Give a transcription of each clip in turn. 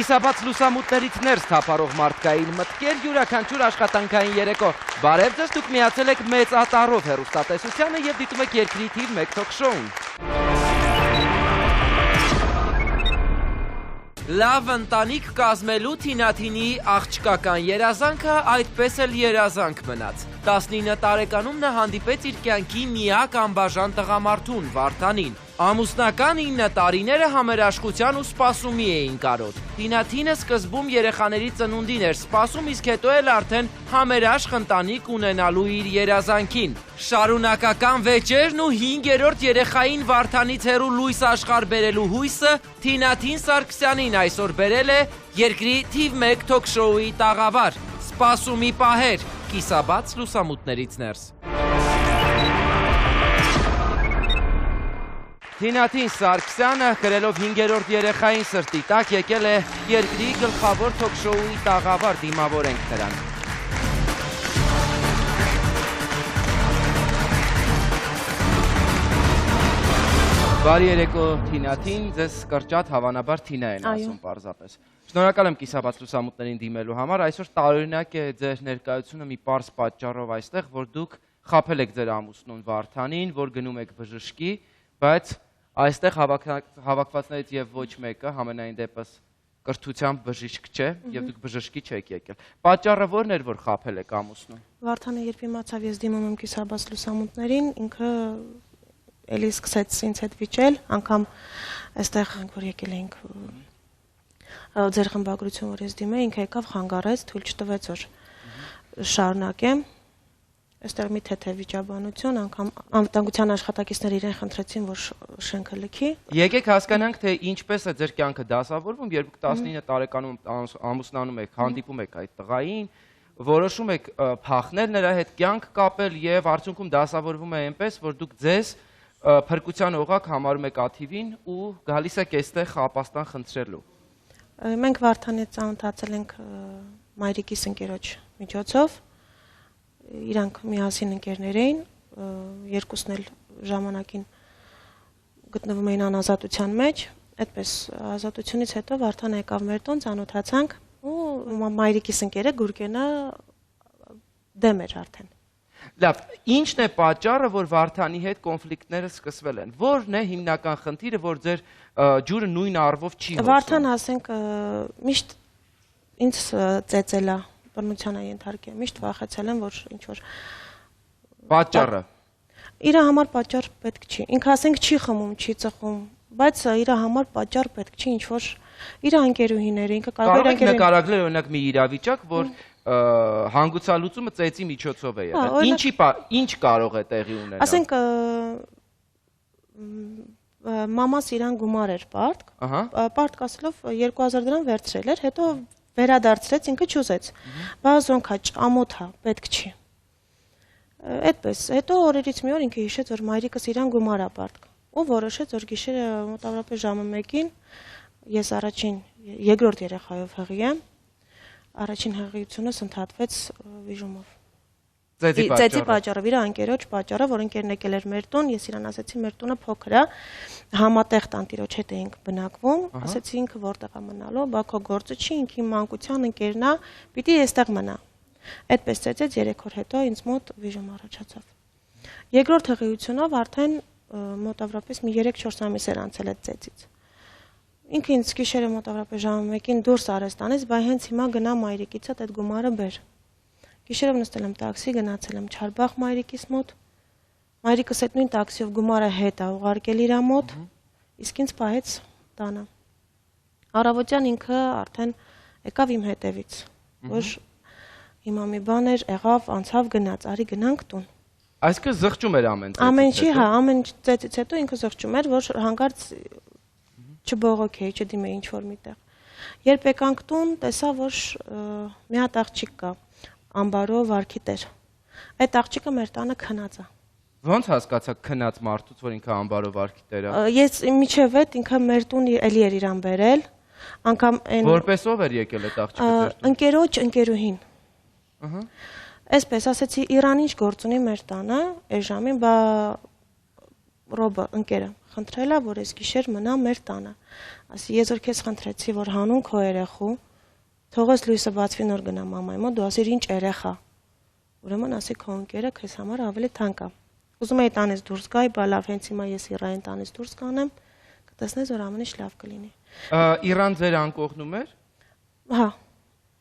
Կիսաբաց լուսամուտներից ներս թափառող մարդկային մտքեր, յուրաքանչյուր աշխատանքային երեկո։ Բարև ձեզ, դուք միացել եք մեծ ատարով հեռուստատեսությանը և դիտում եք երկրի թիվ 1 թոք-շոուն։ Լավ ընտանիք կազմելու Թինաթինի աղջկական երազանքը այդպես էլ երազանք մնաց։ 19 տարեկանում նա հանդիպեց իր կյանքի միակ անբաժան տղամարդուն՝ Վարդանին։ Ամուսնական 9 տարիները համերաշխության ու սպասումի էին կարոտ։ Թինաթինը սկզբում երեխաների ծնունդին էր սպասում, իսկ հետո էլ արդեն համերաշխ ընտանիք ունենալու իր երազանքին։ Շարունակական վեճերն ու 5-րդ երեխային Վարդանից հեռու լույս աշխարհ բերելու հույսը Թինաթին Սարգսյանին այսօր բերել է երկրի թիվ 1 թոք-շոուի տաղավար։ Սպասումի պահեր, կիսաբաց լուսամուտներից ներս։ Թինաթին Սարգսյանը, կրելով 5-րդ երեխային սրտի տակ, եկել է երկրի գլխավոր թոք-շոուի տաղավար, դիմավորենք նրան։ Բարի երեկո Թինաթին, ձեզ կրճատ հավանաբար Թինա են ասում պարզապես։ Շնորհակալ եմ կիսաբաց լուսամուտներին դիմելու համար, այսօր տարօրինակ է ձեր ներկայությունը մի պարզ պատճառով այստեղ, որ դուք խաբել եք ձեր ամուսնուն Վարդանին, որ գնում եք բժշկի, բայց այստեղ հավաքվածներից և ոչ մեկը համենայն դեպս կրթությամբ բժիշկ չէ և դուք բժշկի չեք եկել։ Պատճառը որն էր, որ խաբել եք ամուսնուն։ Վարդանը երբ իմացավ ես դիմում եմ կիսաբաց լուսամուտներին, ինքը էլի սկսեց ինձ հետ վիճել, անգամ այստեղ որ եկել էինք ձեր խմբագրություն, որ ես դիմեի, ինքը եկավ խանգարեց, թույլ չտվեց, որ շարունակեմ։ Այստեղ մի թեթև վիճաբանություն, անգամ անվտանգության աշխատակիցները իրեն խնդրեցին, որ շենքը լքի։ Եկեք հասկանանք, թե ինչպես է ձեր կյանքը դասավորվում, երբ 19 տարեկանում ամուսնանում եք, հանդիպում եք այդ տղային, որոշում եք փախնել նրա հետ, կյանք կապել և արդյունքում դասավորվում է այնպես, որ դուք ձեզ փրկության օղակ համարում եք աթիվին ու գալիս եք այստեղ ապաստան խնդրելու։ Մենք Վարդանի հետ ծանոթացել ենք մայրիկիս ընկերոջ միջոցով, իրանք միասին ընկերներ էին, երկուսն էլ ժամանակին գտնվում էին անազատության մեջ, այդպես ազատությունից հետո Վարդանը եկավ մեր տուն, ծանոթացանք ու մայրիկիս ընկերը Գուրգենը դեմ էր արդեն։ Լավ, ինչն է պատճառը, որ Վարդանի հետ կոնֆլիկտները սկսվել են։ Որն է հիմնական խնդիրը, որ ձեր ջուրը նույն առվով չի հոսում։ Վարդան, ասենք, միշտ ինձ ծեծել է, բռնության է ենթարկել, միշտ վախեցել եմ, որ ինչ-որ պատճառը։ Իր համար պատճառ պետք չի։ Ինքը ասենք չի խմում, չի ծխում, բայց իր համար պատճառ պետք չի, ինչ-որ իր անկերուհիները, ինքը կարող է նկարագրել օրինակ մի իրավիճակ, որ հանգուցալուծումը ծեծի միջոցով է եղել։ Ինչ կարող է տեղի ունենալ։ Ասենք մամաս իրան գումար էր պարտք, պարտք ասելով 2000 դրամ վերցրել էր, հետո վերադարձրեց, ինքը չուզեց, բազոնքա, ամոթա, պետք չի։ Այդպես, հետո օրերից մի օր ինքը հիշեց, որ մայրիկս իրան գումար է պարտք, ու որոշեց, որ գիշերը մոտավորապես ժամը 1-ին ես առաջին, երկրորդ երեխայով հղի եմ, առաջին հղիությունս ընդհատվեց վիժումով։ Ծեծի պատճառով, իր անկերոջ պատճառով, որ ընկերն եկել էր մեր տուն, ես իրան ասեցի, մեր տունը փոքր է, համատեղ տանտիրոջ հետ էինք բնակվում, ասեցի ինքը որտեղ է մնալու, բա քո գործը չի, ինքի մանկության ընկերն է, պիտի այստեղ մնա։ Այդպես ծեծեց 3 օր հետո ինձ մոտ վիժում առաջացավ։ Երկրորդ հղիությունով արդեն մոտավորապես մի 3-4 ամիս էր անցել այդ ծեծից։ Ինքը ինձ գիշերը մոտավորապես ժամը 1-ին դուրս արեց տանից, բայ հենց հիմա գնա մայրիկից այդ գումարը բեր։ Գիշերով նստել եմ տաքսի, գնացել եմ Չարբախ մայրիկիս մոտ, մայրիկս այդ նույն տաքսիով գումարը հետ է ուղարկել իր մոտ, իսկ ինձ պահեց տանը։ Առավոտյան ինքը արդեն եկավ իմ հետևից, որ հիմա մի բան էր, եղավ, անցավ, գնաց, արի գնանք տուն։ Այսինքն զղջում էր ամեն ծեծից հետո։ Ամեն չի, հա, ամեն ծեծից հետո ինքը զղջում էր, որ հանկարծ չբողոքեի, չդիմեի ինչ-որ միտեղ։ Երբ եկանք տուն, տեսա, որ մի հատ աղջիկ կա, ամբարով վարքի տեր։ Այդ աղջիկը մեր տանը քնած է։ Ոնց հասկացաք քնած մարդուց, որ ինքը ամբարով վարքի տեր է։ Ես միջև այդ ինքը մեր տուն էլի էր իրան բերել, անգամ այն որպես ով էր եկել այդ աղջիկը ձեր տուն։ Ընկերոջ ընկերուհին։ Այսպես ասեցի, Իրան ինչ գործ ունի մեր տանը, այս ժամին, բա Ռոբը ընկերը խնդրել է, որ այս գիշեր մնա մեր տանը։ ասի ես որ քեզ խնդրեցի, որ հանուն քո երեխու, թողես լույսը բացվի նոր գնա մամայի մոտ, դու ասիր ինչ երեխա։ Ուրեմն ասի քո ընկերը քեզ համար ավելի թանկ է։ Ուզում էի տանից դուրս գայի, բա լավ, հենց հիմա ես Իրան տանից դուրս կանեմ, կտեսնես որ ամեն ինչ լավ կլինի։ Իրան ձեր անկողնում էր։ Հա։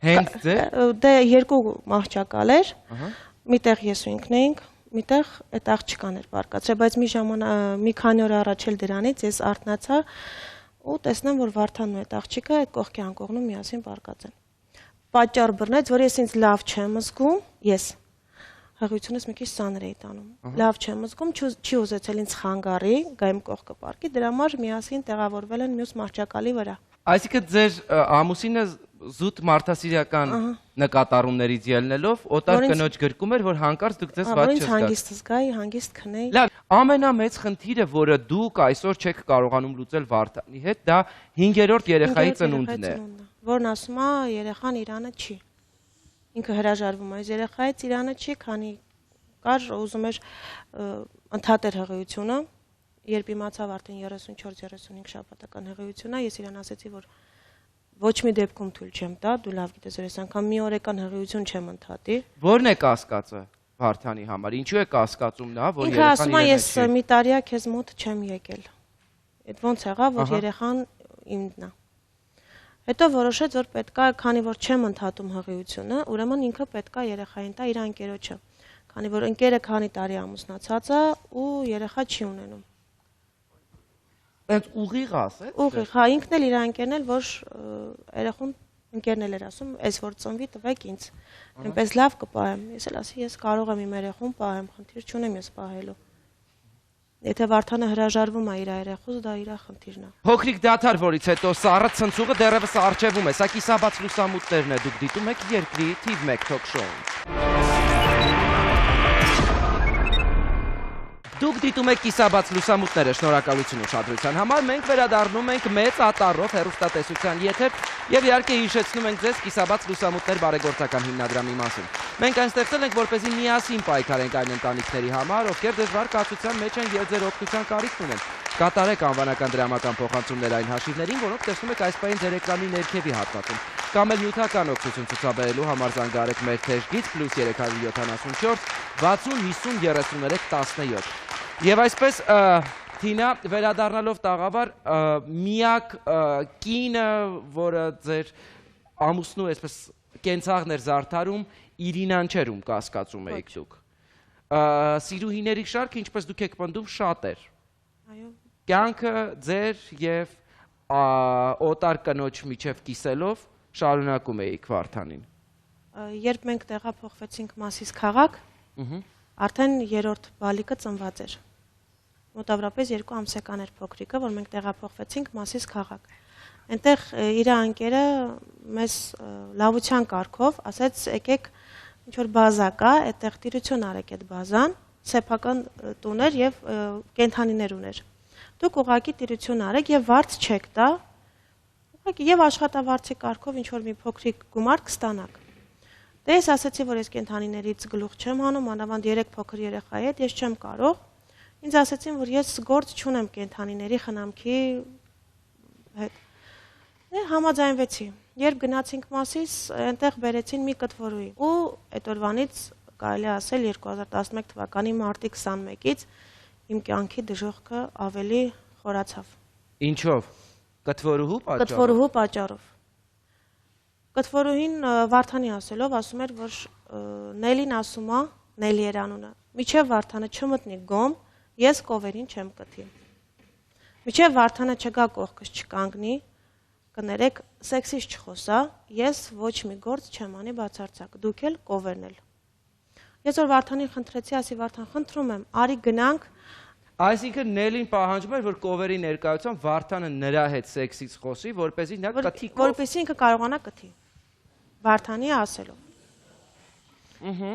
Հենց ձեր։ Դե երկու մահճակալ էր։ Միտեղ ես ու ինքն էինք, միտեղ այդ աղջկան էր բարկացրել, բայց մի քանի օր առաջ էլ դրանից ես արթնացա ու տեսնեմ որ Վարդանն ու այդ աղջիկը այդ կողքի անկողնում միասին բարկած են։ Պատճառ բռնեց, որ ես ինձ լավ չեմ զգում, ես հղիությունս մի քիչ սանր էի տանում։ Լավ չեմ զգում, չի ուզեցել ինձ խանգարի, գա իմ կողքը պարկի, դրա համար միասին տեղավորվել են մյուս մահճակալի վրա։ Այսինքն ձեր ամուսինը զուտ մարդասիրական նկատառումներից ելնելով օտար կնոջ գրկում էր, որ հանկարծ դուք ձեզ ված չզգաք։ Հանգիստ զգայի, հանգիստ քնեի։ Լավ, ամենամեծ խնդիրը, որը դուք այսօր չեք կարողանում լուծել Վարդանի հետ, դա 5-րդ երեխայի ծնունդն է։ Որն ասում է, երեխան Իրանը չի։ Ինքը հրաժարվում է, այս երեխայից Իրանը չի, քանի կար ուզում էր ընդհատել հղիությունը, երբ իմացավ արդեն 34-35 շաբաթական հղիությունն է, ես իրան ասեցի, որ ոչ մի դեպքում թույլ չեմ տա, դու լավ գիտես, որ ես անգամ մի օրեկան հղիություն չեմ ընդհատի։ Ո՞րն է կասկածը Վարդանի համար։ Ինչու է կասկածում նա, որ երեխան իրեն է։ Ինքը ասում է, ես մի տարի է քեզ մոտ չեմ եկել։ Այդ ոնց եղավ, որ երեխան իմն է։ Հետո որոշեց, որ պետքա, քանի որ չեմ ընդհատում հղիությունը, ուրեմն ինքը պետքա երեխային տա իր ընկերոջը։ Քանի որ ընկերը քանի տարի ամուսնացած է ու երեխա չի ունենում։ Բայց ուղիղ ասեց։ Ուղիղ, հա, ինքն էլ իր ընկերն էլ, որ երեխուն ընկերն էլ էր ասում, այս որ ծնվի տվեք ինձ։ Այնպես լավ կպահեմ։ Ես էլ ասի, ես կարող եմ իմ երեխուն պահեմ, խնդիր չունեմ ես պահելու։ Եթե Վարդանը հրաժարվում է իր երեխուց, դա իր խնդիրն է։ Փոքրիկ դադար, որից հետո սառը ցնցուղը դեռևս արջևում է։ Սա կիսաբաց լուսամուտներն է, դուք դիտում եք Երկրի TV 1 թոք շոուն։ Դուք դիտում եք կիսաբաց լուսամուտները, շնորհակալություն ուշադրության համար։ Մենք վերադառնում ենք մեծ ատառով հեռուստատեսության եթեր եւ իհարկե հիշեցնում ենք ձեզ կիսաբաց լուսամուտներ բարեգործական հիմնադրամի մասին։ Մենք այն ստեղծել ենք, որպեսզի միասին պայքարենք այն ընտանիքների համար, ովքեր դժվար կացության մեջ են եւ ձեր օգնության կարիք ունեն։ Կատարեք անվանական դրամական փոխանցումներ այն հաշիվներին, որոնք տեսնում եք այս պահին ձեր էկրանի ներքևի հատվածում։ Կամ էլ նյութական օգնություն ցուցաբերելու համար զանգահարեք մեր թեժգից +374 60 50 33 17։ Եվ այսպես Թինա, վերադառնալով տաղավար, միակ կինը, որը ձեր ամուսնու այսպես կենցաղն էր զարդարում, Իրինան չէր, ում կասկածում էիք դուք։ Սիրուհիների շարքը, ինչպես դուք եք պնդում, շատ էր։ Այո։ Կյանքը ձեր եւ օտար կնոջ միջև կիսելով շարունակում էիք Վարդանին։ Երբ մենք տեղափոխվեցինք Մասիս քաղաք, արդեն երրորդ բալիկը ծնված էր։ Մոտավորապես 2 ամսական էր փոքրիկը, որ մենք տեղափոխվեցինք Մասիս քաղաք։ Այնտեղ իր ընկերը մեզ լավության կարգով ասեց, եկեք ինչ որ բազա կա, այդտեղ տիրություն արեք այդ բազան, սեփական տուն էր եւ կենթանիներ ուներ։ Դուք ուղղակի տիրություն արեք եւ վարձ չեք տա, ուղղակի եւ աշխատավարձի կարգով ինչ որ մի փոքրիկ գումար կստանաք։ Դե ես ասացի, որ ես կենթանիներից գլուխ չեմ հանում, անավանդ 3 փոքր երեխայի հետ ես չեմ կարող։ Ինձ ասացին, որ ես գործ չունեմ կենթանիների խնամքի հետ։ Դե համաձայնվեցի։ Երբ գնացինք Մասիս, այնտեղ բերեցին մի կտվորուի։ Ու այդ օրվանից կարելի ասել 2011 թվականի մարտի 21-ից իմ կյանքի դժոխքը ավելի խորացավ։ Ինչով։ Կտվորուհու պատճառով։ Կտվորուհու պատճառով։ Կտվորուհին Վարդանի ասելով ասում էր, որ Նելին ասում է, Նելի էր անունը, միջև Վարդանը չմտնի գոմ, ես կովերին չեմ կթի։ Միջև Վարդանը չգա կողքս չկանգնի, կներեք, սեքսից չխոսա, ես ոչ մի գործ չեմ անի բացարձակ, դուք էլ կովերն էլ։ Ես որ Վարդանին խնդրեցի, ասի Վարդան, խնդրում եմ, արի գնանք։ Այսինքն Նելին պահանջում էր, որ կովերի ներկայությամբ Վարդանը նրա հետ սեքսից խոսի, որպեսզի նա կթի կով։ Որպեսզի ինքը կարողանա կթի։ Վարդանի ասելով։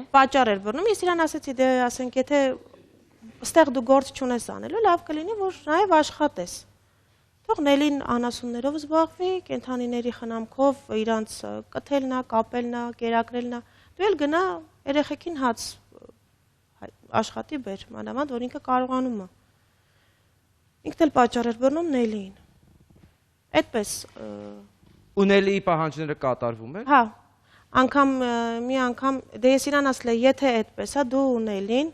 Պատճառ էր բռնում, ես իրան ասեցի, դե ասենք, եթե այստեղ դու գործ չունես անելու, լավ կլինի, որ նաև աշխատես։ Թող Նելին անասուններով զբաղվի, կենթանիների խնամքով իրանց կթելն է, կապելն է, կերակրելն է։ Դու էլ գնա երեխեքին հաց աշխատի բեր, մանավանդ որ ինքը կարողանում է։ Ինքն էլ պատճառ էր բռնում Նելիին։ Այդպես ու Նելիի պահանջները կատարվում են։ Հա, մի անգամ դե ես իրան ասել եմ, եթե այդպես է, դու ու Նելին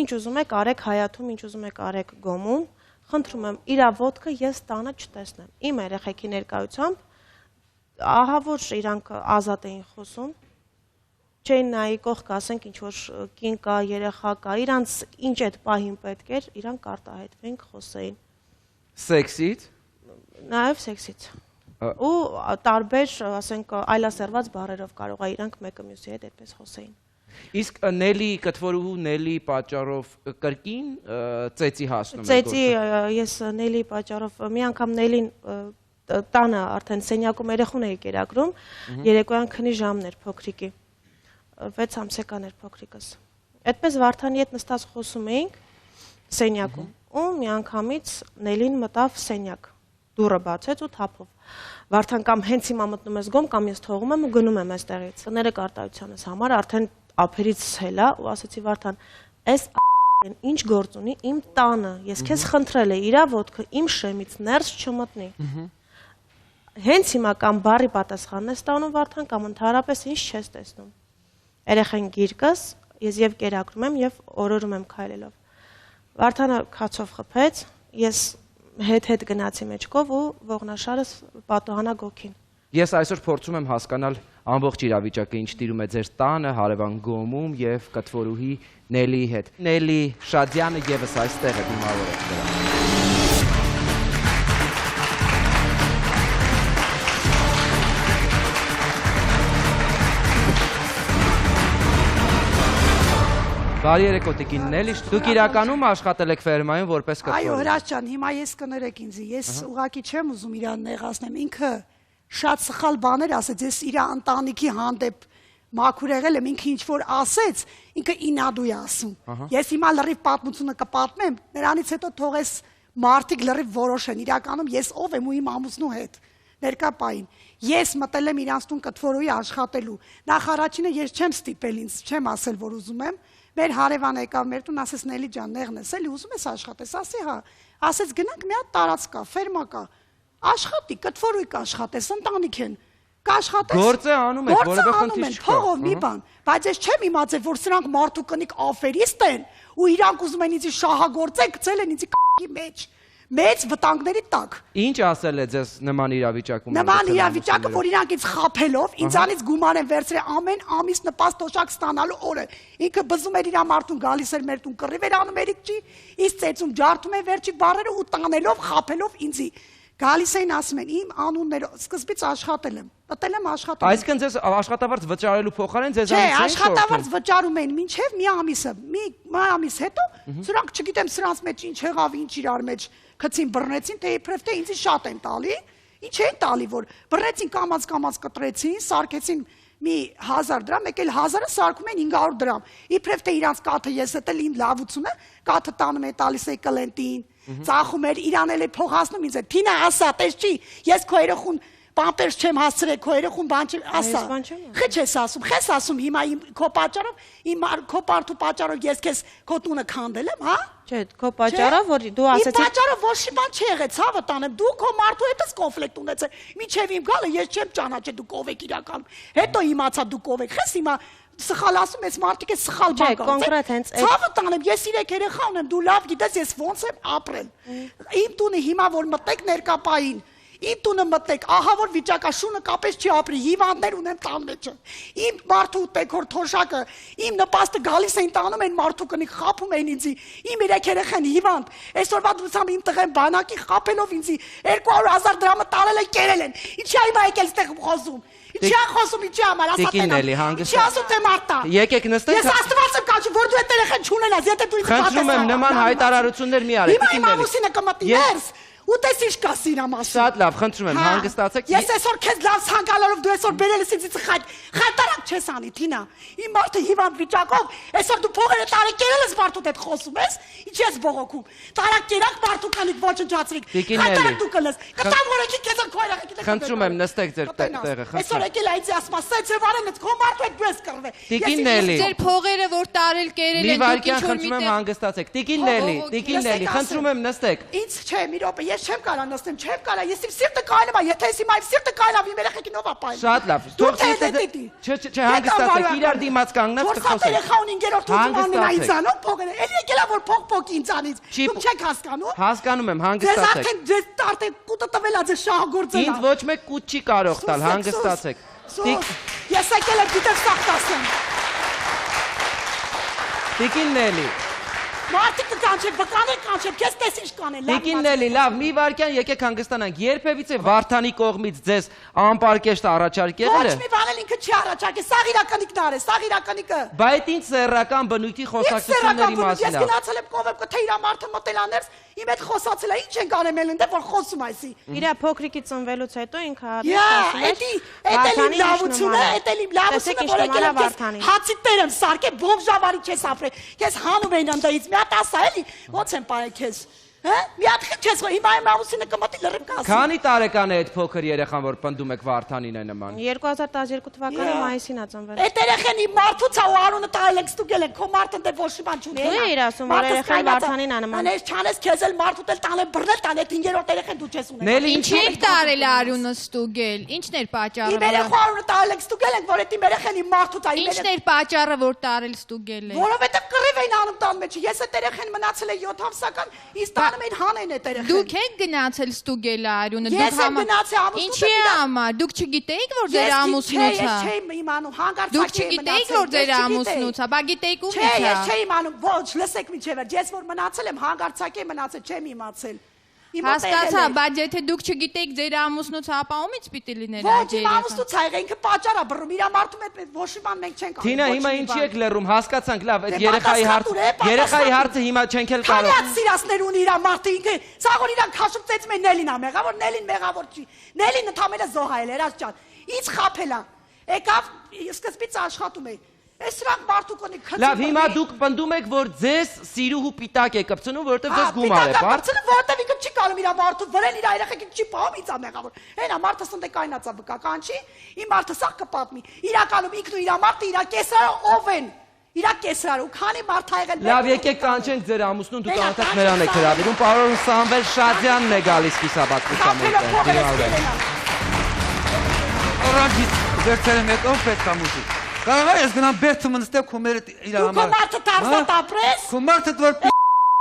ինչ ուզում եք արեք Հայաթում, ինչ ուզում եք արեք Գոմում, խնդրում եմ, իր ոտքը ես տանը չտեսնեմ։ Իմ երեխեքի ներկայությամբ ահա որ իրանք ազատ էին խոսում, չէին նայի կողք ասենք ինչ որ կին կա, երեխա կա, իրանց ինչ այդ պահին պետք էր, իրանք արտահայտվեն, խոսեին։ Սեքսից։ Նաև սեքսից։ Ու տարբեր, ասենք, այլասերված բառերով կարող է իրանք մեկը մյուսի հետ այդպես խոսեին։ Իսկ Նելի կտվորուհու Նելի պատճառով կրկին ծեծի հասնում է։ Ծեծի ես Նելի պատճառով մի անգամ Նելին տանը արդեն սենյակում երեխուն էի կերակրում, երեկոյան քնի ժամն էր փոքրիկի, 6 ամսական էր փոքրիկս։ Այդպես Վարդանի հետ նստած խոսում էինք սենյակում, ու մի անգամից Նելին մտավ սենյակ, դուռը բացեց ու թափով։ Վարդան կամ հենց հիմա մտնում ես գոմ, կամ ես թողում եմ ու գնում եմ այստեղից։ Ները կարտահայտությանս համար արդեն ափերից հելա ու ասացի Վարդան, այս ինչ գործ ունի իմ տանը, ես քեզ խնդրել եմ, իրա ոտքը իմ շեմից ներս չմտնի։ Հենց հիմա կամ բարի պատասխանն ես տանում Վարդան, կամ ընդհանրապես ինչ չես տեսնում։ Երեխեն գիրկս, ես եւ կերակրում եմ եւ օրորում եմ քայլելով։ Վարդանը քացով խփեց, ես հետ գնացի մեջքով ու ողնաշարս պատոհանա գոքին։ Ես այսօր փորձում եմ հասկանալ ամբողջ իրավիճակը, ինչ տիրում է ձեր տանը, հարևան Գոմում եւ կտվորուհի Նելիի հետ։ Նելի Շադյանը եւս այստեղ է դիմավոր է դրա։ Բարի երեկո տիկին Նելի, դուք իրականում աշխատել եք ֆերմայում որպես կտվորուհի։ Այո, Հրաչ ջան, հիմա ես կներեք ինձ, ես ուղղակի չեմ ուզում իրան նեղացնեմ, ինքը շատ սխալ բաներ ասեց, ես իր ընտանիքի հանդեպ մաքուր եղել եմ, ինքը ինչ որ ասեց, ինքը ինադու է ասում։ Ես հիմա լրիվ պատմությունը կպատմեմ, նրանից հետո թողես մարդիկ լրիվ որոշեն, իրականում ես ով եմ ու իմ ամուսնու հետ ներկա պահին։ Ես մտել եմ իրանց տուն կտվորուհի աշխատելու։ Նախ առաջինը ես չեմ ստիպել ինձ, չեմ ասել, որ ուզում եմ։ Մեր հարևան եկավ մեր տուն, ասեց Նելի ջան, նեղն ես, էլի ուզում ես աշխատես, ասի հա։ Ասեց գնանք մի հատ տարածք կա, ֆերմա կա։ Աշխատի, կտվորուհի կաշխատես, ընտանիք են։ Կաշխատես։ Գործը անում եք, որևէ խնդիր չկա։ Փողով մի բան, բայց ես չեմ իմացել, որ սրանք մարդու կնիկ աֆերիստ են ու իրանք ուզում են ինձ շահագործել, գցել են ինձ մեջ։ Մեծ վտանգների տակ։ Ինչ ասել է ձեզ նման իրավիճակում։ Նման իրավիճակը, որ իրանք ինձ խափելով, ինձանից գումար են վերցրել ամեն ամիս նպաստ տոշակ ստանալու օրը։ Ինքը բզում էր իր մարդուն, գալիս էր մեր տուն, կռիվ էր անում Էրիկջի, իսկ ծեծում ջարդում էր վերջի բառերը ու տանելով, խափելով ինձի։ Գալիս էին ասում են, իմ անուններով սկզբից աշխատել եմ, մտել եմ աշխատել։ Այսինքն ձեզ աշխատավարձ վճարելու փոխարեն ձեզ չէ, աշխատավարձ վճարում էին մինչև մի ամիսը, մի ամիս հետո, սրանք չգիտեմ սրանց մեջ ինչ եղավ, ինչ իրար մեջ քցին բռնեցին, թե իբրև թե ինձ շատ են տալի, ինչ են տալի, որ բռնեցին կամած կտրեցին, սարքեցին մի 1000 դրամ, եկել 1000-ը սարքում են 500 դրամ։ Իբրև թե իրանց կաթը ես էտել իմ լավությունը, կաթը տանում է տալիս է կլենտին, ծախում էր, իրան էլ է փող հասնում ինձ է, Թինա ասա, տես չի, ես քո երեխուն պամպերս չեմ հասցրել, քո երեխուն բան չեմ, ասա։ Խիչ ես ասում, խես ասում հիմա քո պատճառով, քո պարտու պատճառով ես քեզ քո տունը քանդել եմ, հա։ Չէ, քո պատճառով, որ դու ասեցի։ Իմ պատճառով ոչ մի բան չի եղել, ցավը տանեմ, դու քո մարդու հետ ես կոնֆլիկտ ունեցել։ Միջև իմ գալը ես չեմ ճանաչել դու կով եք իրականում։ Հետո իմացա դու կով եք, խես հիմա սխալ ասում ես մարդիկ է սխալ բան կա։ Կոնկրետ հենց ցավը տանեմ, ես 3 երեխա ունեմ, դու լավ գիտես ես ոնց եմ ապրել։ Իմ տունը հիմա որ մտեք ներկապային Իմ տունը մտնեք, ահա որ վիճակաշունը կապես չի ապրի, հիվանդներ ունեմ տան մեջը։ Իմ մարդու տեքոր թոշակը, իմ նպաստը գալիս էին տանում են մարդու կնիկ խափում էին ինձի։ Իմ 3 երեխան հիվանդ, այսօրվա դրությամբ իմ տղեն բանակի խափելով ինձի 200,000 դրամը տարել են, կերել են։ Ինչի այ եկել ստեղ խոսում։ Ինչի խոսում, ինչի համար ասած են։ Ինչի ասում թե մարտա։ Եկեք նստեք։ Ես Աստված եմ կանչում, որ դու այդ երեխան չունենաս, եթե դու ինձ խնդրում եմ նման հայտարարություններ մի արեք։ Հիմա իմ ամուսինը կմտնի ներս։ Ուտես ինչ կասի իրա մասին։ Շատ լավ, խնդրում եմ, հանգստացեք։ Ես այսօր քեզ լավ ցանկալով դու այսօր բերել ես ինձ խայտարակ չես անի, Թինա։ Իմ մարդը հիվանդ վիճակով, այսօր դու փողերը տարեկերել ես մարդու հետ խոսում ես, ինչ ես բողոքում։ Տարակերակ մարդու կանիք ոչնչացրիք։ Խայտարակ դու կլես։ Կտամ որեքի քեզ քո երեխեք դե։ Խնդրում եմ, նստեք ձեր տեղը, խնդրում։ Այսօր եկել այցի ասում, սեյցև արեն, այդ քո մարդու հետ դու ես կռվել։ Տիկին Նելի։ Ձեր փողերը որ տարել կերել են դուք ինչ որ միտեղ։ Մի վարքյան խնդրում եմ հանգստացեք։ Տիկին Նելի, խնդրում եմ նստեք։ Ինչ չէ, մի րոպե, ես չեմ կարա նստեմ, չեմ կարա, ես իմ սիրտը կայլում է, եթե ես իմ այլ սիրտը կայլավ, իմ երեխեքին ով է պայել։ Շատ լավ։ Դուք թե Չէ, հանգստացեք, իրար դիմաց կանգնած կխոսեք։ Երեխա ունին գերորդ ուզում անեն այնցանով փողերը։ Էլի եկելա որ փող ինձանից։ Դուք չեք հասկանում։ Հասկանում եմ, Ձեզ հանգստացեք։ արդեն ձեզ տարտե կուտը տվել է ձեզ շահագործել։ Ինձ ոչ մեկ կուտ չի կարող տալ, հանգստացեք։ Ես եկել եմ գիտեմ սախտասեմ։ Տիկին Նելի։ Մարդիկ կանչեք, վկաներ կանչեք, քեզ տես ինչ կանեն։ Տիկին Նելի, լավ, մի վարքյան եկեք հանգստանանք։ Երբևիցե Վարդանի կողմից ձեզ անպարկեշտ առաջարկ եղել է։ Ոչ մի բան էլ ինքը չի առաջարկել, սաղ իրականիկն արէ, սաղ իրականիկը։ Բայց ինչ սեռական բնույթի խոսակցությունների մասին է։ Ես գնացել եմ կողմ, թե իր մարդը մտել աներս, իմ հետ խոսացել է, ինչ ենք անեմ ելն դե որ խոսում այսի։ Իր փոքրիկից ծնվելուց հետո ինքը որ եկել եմ հացի տեր եմ սարքել, բոմժավարի չես ապրել։ Քեզ հանում էին ընդից, մի հատ ասա էլի, ո՞նց եմ պարել քեզ։ Հա? Մի հատ քեզ հիմա իմ ամուսինը կմտի լրիվ կասի։ Քանի տարեկան է այդ փոքր երեխան, որ պնդում եք Վարդանին է նման։ 2012 թվականի մայիսին է ծնվել։ Այդ երեխան իմ մարդուց է ու արունը տալ ենք ստուգել են, քո մարդը դե ոչ մի բան չունի։ Դու ես ասում, որ երեխան Վարդանին է նման։ Անես չանես քեզ էլ մարդուտ էլ տան են բռնել տան, այդ 5-րդ երեխան դու չես ունենա։ Նելի Ինչի եք տարել արունը ստուգել։ Ինչն էր պատճառը։ Իմ երեխա արունը տալ ենք ստուգել ենք, որ այդ իմ երեխան իմ մարդուց է։ Ինչն էր պատճառը, որ տարել ստուգել եք։ Որովհետև կռիվ էին անում տան մեջ։ Ես այդ երեխան մնացել է 7 ամսական, ինձ տանում էին հանեն այդ երեխան։ Դուք եք գնացել ստուգել արունը։ Ես եմ գնացել ամուսնուց։ Ինչի համար։ Դուք չգիտեիք, որ ձեր ամուսնուց է։ Ես չէի իմանում, հանգարցակ Դուք չգիտեիք, որ ձեր ամուսնուց է։ Բա գիտեիք ումից է։ Չէ, ես չէի իմանում, ոչ, լսեք միջև, ես որ մնացել եմ հանգարցակ եմ մնացել, չեմ իմացել։ Հասկացա, բայց եթե դուք չգիտեիք ձեր ամուսնուց, ապա ումից պիտի լիներ այդ երեխան։ Ոչ, իմ ամուսնուց է եղել, ինքը պատճառ է բռնում, իր մարդու հետ ոչ մի բան մենք չենք անում։ Թինա, հիմա ինչի եք լռում, հասկացանք, լավ, այդ երեխայի հարցը հիմա չենք էլ կարող։ Քանի սիրասներ ունի իր մարդը, ինքը ցաղոր իրան քաշում ծեծում են Նելին ա մեղավոր, Նելին մեղավոր չի։ Նելին ընդամենը զոհայել էր, աշճան։ Ինչ խափել է։ Եկավ, սկզբից աշխատում է։ Այս սրանք մարդու կոնի քծում։ Լավ, հիմա դուք պնդում եք, որ ձեզ սիրուհու պիտակ է կպցնում, որովհետև ձեզ գումար է, բարդ։ Որովհետև ինքը չի կարող իր մարդու վրել իր երեխեքին չի պահում, ինձ է մեղավոր։ Հենա մարդը սնդեկայնած է վկական չի, իմ մարդը սա կպատմի։ Իրականում ինքն ու իր մարդը իր կեսարը ով են։ Իր կեսարը ու քանի մարդ ա եղել։ Լավ, եկեք կանչենք ձեր ամուսնուն, դուք անդադ նրան եք հրավիրում, պարոն Սամվել Շադյանն է գալիս կիսաբաց լուսամուտը։ Առաջից վերցել եմ այդ ով պետք է մուտի։ Կարող է ես գնամ բերդը մնստեմ քո մերը իր համար։ Քո մարդը դարձած ապրես։ Քո մարդը որ